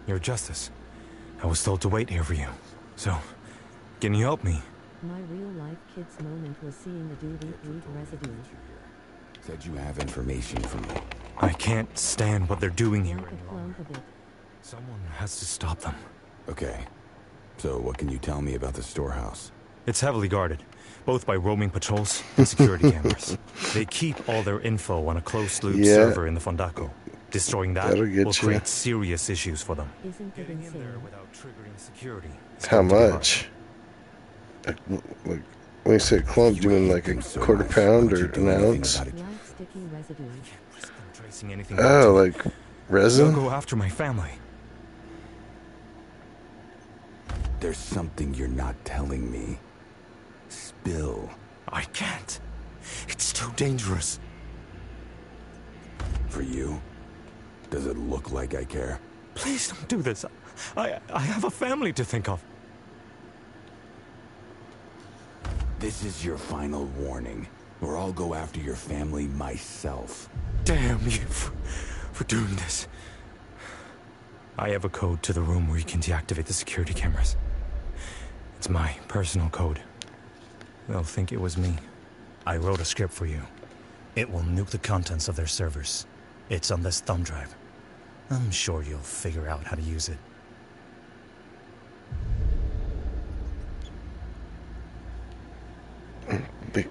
Your Justice, I was told to wait here for you. So, can you help me? My real-life kid's moment was seeing a dude eat root residue. Said you have information for me. I can't stand what they're doing here Like any a longer. clunk of it. Someone has to stop them. Okay. So what can you tell me about the storehouse? It's heavily guarded, both by roaming patrols and security cameras. They keep all their info on a closed-loop server in the Fondaco. Destroying that That'll get will you. create serious issues for them. Isn't it Getting in there insane? without triggering security is How going to be hard. much? Like, when you say clump, do you mean like a quarter pound or an ounce? Black sticky residue. Risk them tracing anything Oh, back to me. like resin? They'll go after my family. There's something you're not telling me. Spill. I can't. It's too dangerous. Does it look like I care? Please don't do this. I have a family to think of. This is your final warning, or I'll go after your family myself. Damn you for doing this. I have a code to the room where you can deactivate the security cameras. It's my personal code. They'll think it was me. I wrote a script for you. It will nuke the contents of their servers. It's on this thumb drive. I'm sure you'll figure out how to use it.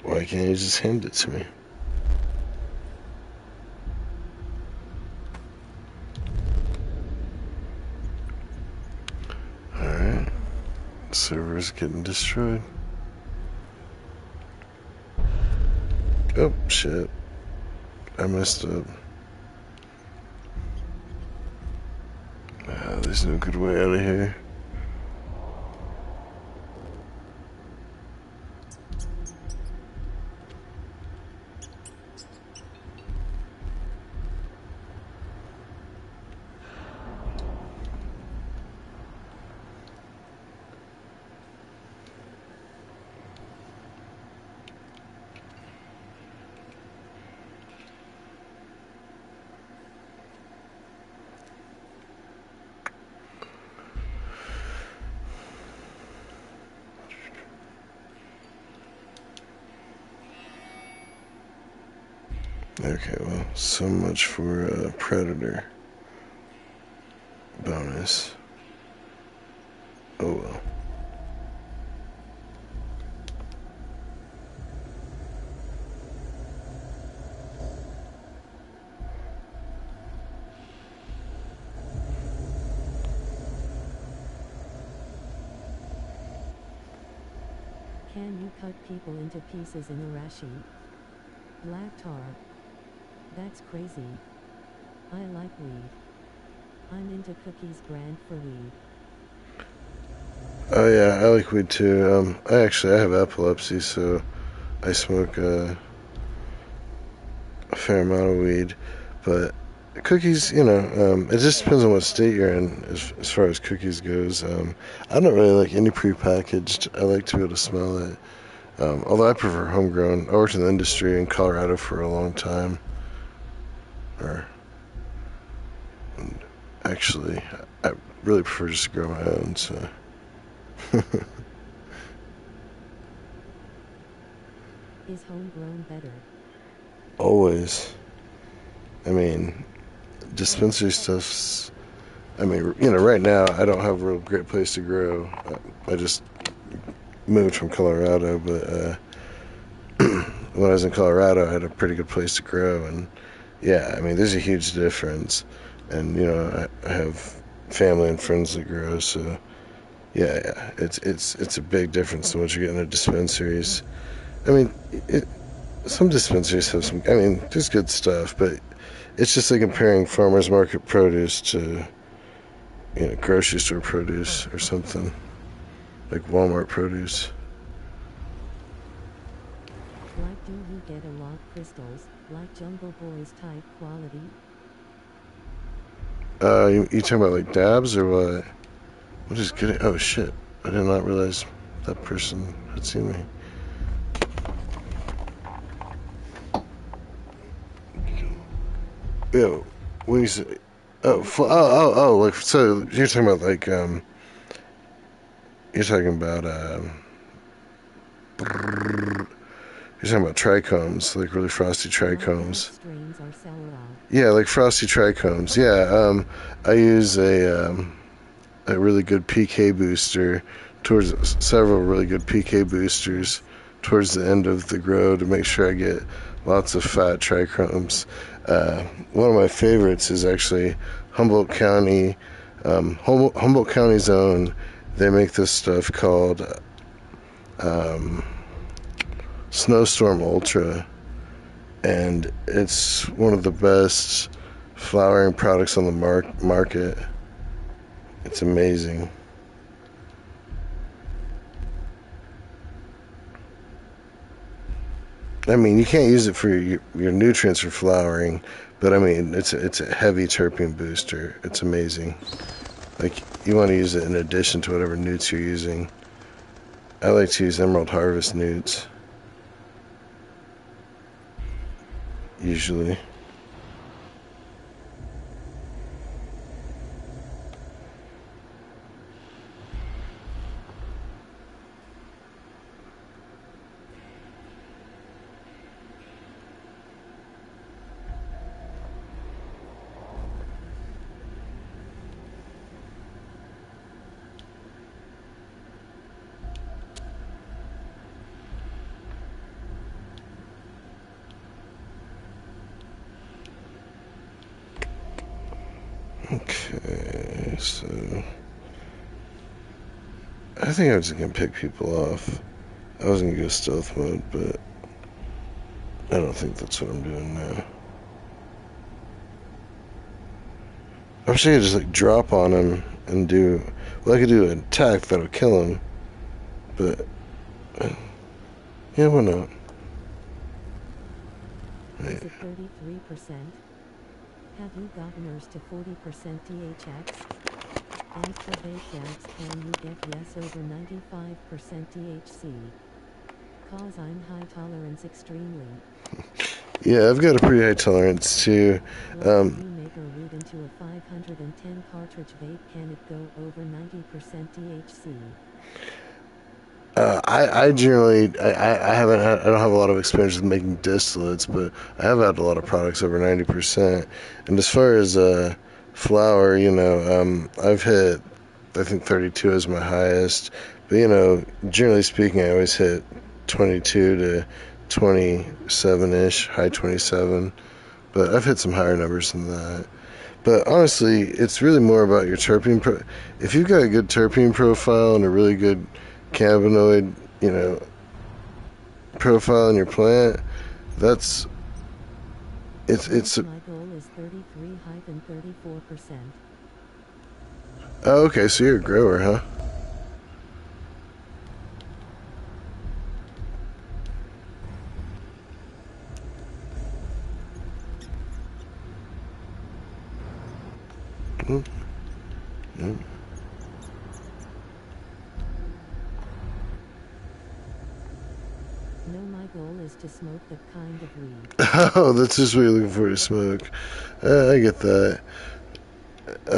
Why can't you just hand it to me? Alright. Server's getting destroyed. Oh, shit. I messed up. There's no good way out of here. Okay, well, so much for Predator bonus. Oh well. Can you cut people into pieces in Arashi? Black tar. That's crazy. I like weed. I'm into Cookie's brand for weed. Oh yeah, I like weed too. I have epilepsy, so I smoke a fair amount of weed. But cookies, it just depends on what state you're in as far as cookies goes. I don't really like any prepackaged. I like to be able to smell it. Although I prefer homegrown. I worked in the industry in Colorado for a long time. Actually, I really prefer just to grow my own, so. Is homegrown better? Always. I mean, dispensary stuff's. I mean, right now I don't have a real great place to grow. I just moved from Colorado, but when I was in Colorado, I had a pretty good place to grow, and yeah, I mean, there's a huge difference. And I have family and friends that grow, so yeah, it's a big difference than what you get in the dispensaries. I mean, some dispensaries have some. I mean, there's good stuff, but it's just like comparing farmers market produce to grocery store produce or something like Walmart produce. Like, do you get a lot crystals, like Jungle Boys type quality? You talking about like dabs or what? What is good? Oh shit! I did not realize that person had seen me. Yo, when you say, like, so you're talking about like you're talking about you're talking about trichomes, like really frosty trichomes. Strains are sour. Yeah, like frosty trichomes. Yeah, I use a really good PK booster towards several really good PK boosters towards the end of the grow to make sure I get lots of fat trichomes. One of my favorites is actually Humboldt County, Humboldt County's own. They make this stuff called Snowstorm Ultra, and it's one of the best flowering products on the market. It's amazing. I mean, you can't use it for your nutrients for flowering, but I mean, it's a heavy terpene booster. It's amazing. Like, you want to use it in addition to whatever newts you're using. I like to use Emerald Harvest newts. Usually. Okay, so I think I was just gonna pick people off. I was gonna go stealth mode, but I don't think that's what I'm doing now. I wish I could just like drop on him and do. Well, I could do an attack that'll kill him, but yeah, why not? Is it 33%? Have you gotten yours to 40% THX? And for vape dabs, can you get yes over 95% THC? Cause I'm high tolerance extremely. Yeah, I've got a pretty high tolerance too. Like if you make a root into a 510 cartridge vape, can it go over 90% THC? I generally I haven't had, I don't have a lot of experience with making distillates, but I have had a lot of products over 90%. And as far as flour, I've hit, I think 32 is my highest, but generally speaking, I always hit 22 to 27-ish, high 27. But I've hit some higher numbers than that. But honestly, it's really more about your terpene. If you've got a good terpene profile and a really good cannabinoid, profile in your plant, it's. My goal is 33 height and 34%. Oh, okay, so you're a grower, huh? Mm-hmm. No, my goal is to smoke that kind of weed. Oh, that's just what you're looking for to smoke. I get that. I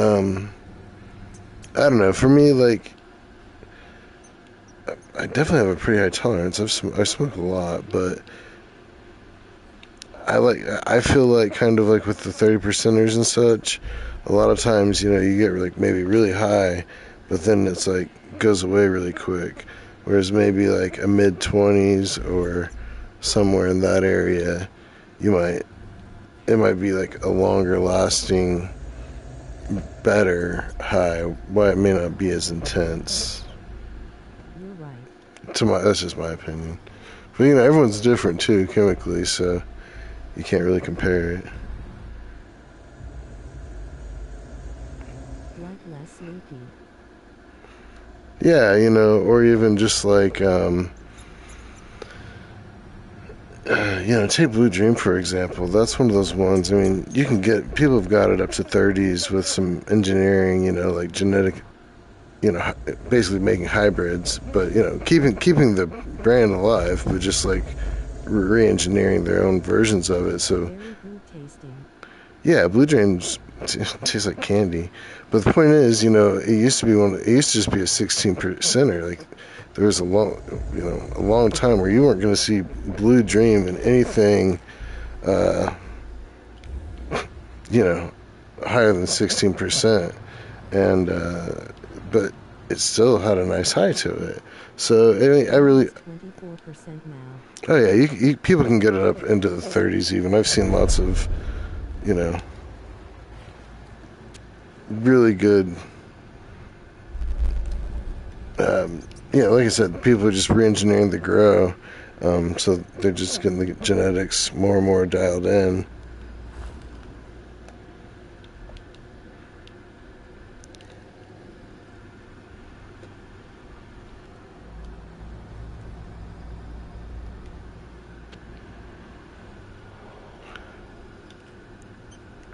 don't know. For me, like, I definitely have a pretty high tolerance. I smoke a lot, but I feel like kind of like with the 30%ers and such, a lot of times, you get like maybe really high, but then it's like goes away really quick. Whereas maybe like a mid 20s or somewhere in that area, it might be like a longer lasting, better high. Why it may not be as intense. You're right. That's just my opinion. But everyone's different too chemically, so you can't really compare it. Like less loopy. Yeah, or even just like, take Blue Dream for example. That's one of those ones. I mean, people have got it up to 30s with some engineering, like genetic, basically making hybrids, but keeping the brand alive, but just like re-engineering their own versions of it. So very good tasting. Yeah, Blue Dreams tastes like candy. But the point is, it used to just be a 16%er. Like, there was a long time where you weren't going to see Blue Dream in anything, higher than 16%. And, but it still had a nice high to it. So, I really. 24% now. Oh, yeah, people can get it up into the 30s even. I've seen lots of, really good, like I said, people are just re-engineering the grow, so they're just getting the genetics more and more dialed in.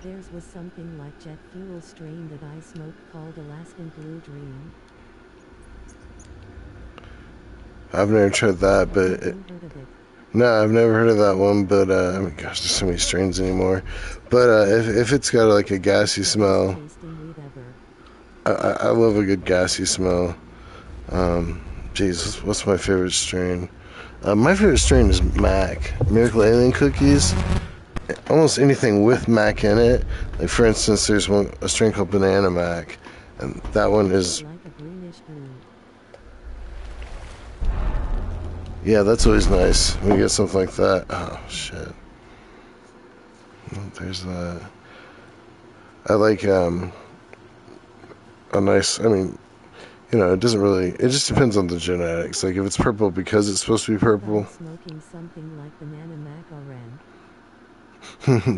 Theirs was something like jet fuel strain that I smoked called Alaskan Blue Dream. I've never tried that, but Have you heard of it? no, I've never heard of that one. But I mean, gosh, there's so many strains anymore. But if it's got like a gassy smell, Tasting weed ever. I love a good gassy smell. Geez, what's my favorite strain? My favorite strain is Mac, Miracle Alien Cookies. Almost anything with Mac in it. Like for instance, there's a strain called Banana Mac, and that one is Like a greenish blue. yeah, that's always nice when you get something like that. Oh shit, there's that. I like a nice. I mean, you know, it doesn't really. It just depends on the genetics. Like if it's purple because it's supposed to be purple. Smoking something like Banana Mac Oran.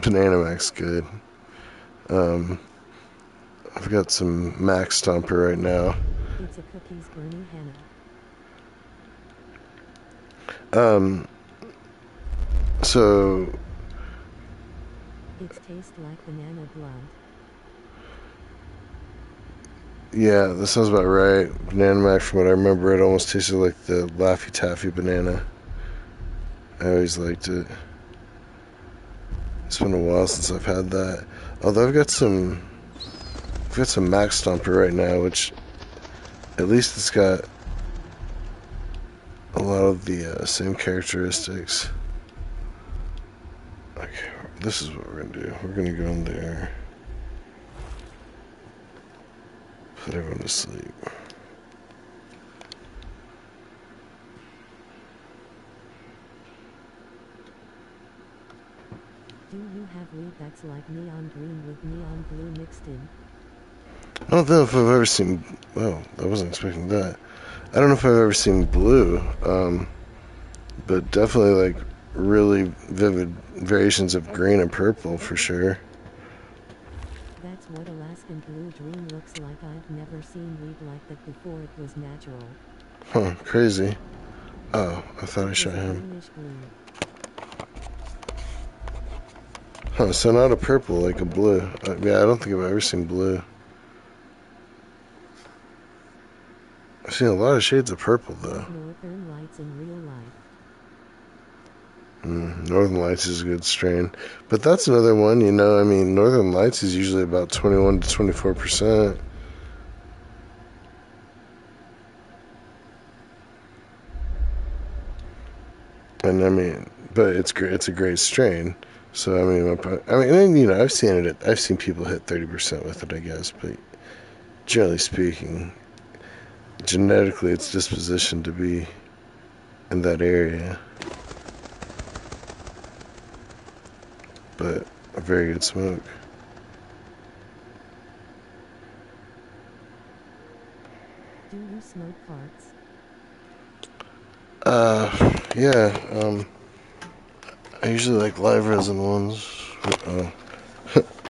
Banana Mac's good. I've got some Mac Stomper right now. It's a cookies burning henna. So It tastes like banana blunt. yeah, that sounds about right. Banana Mac, from what I remember, it almost tasted like the Laffy Taffy banana. I always liked it. It's been a while since I've had that. Although I've got some Mac Stomper right now, which at least it's got a lot of the same characteristics. Okay, this is what we're gonna do. We're gonna go in there, put everyone to sleep. Do you have weed that's like neon green with neon blue mixed in? I don't know if I've ever seen. Oh, I wasn't expecting that. I don't know if I've ever seen blue, but definitely like really vivid variations of green and purple for sure. That's what Alaskan Blue Dream looks like. I've never seen weed like that before. It was natural. Huh, crazy. Oh, I thought I It shot was a him. greenish blue. Huh, so not a purple, like a blue. Yeah, I don't think I've ever seen blue. I've seen a lot of shades of purple, though. Northern Lights in real life. Northern Lights is a good strain. But that's another one, you know, I mean, Northern Lights is usually about 21 to 24%. And I mean, but it's great. It's a great strain. So I mean, and, you know, I've seen it. I've seen people hit 30% with it, I guess. But generally speaking, genetically, it's dispositioned to be in that area. But a very good smoke. Do you smoke farts? Yeah. I usually like live resin ones. Oh,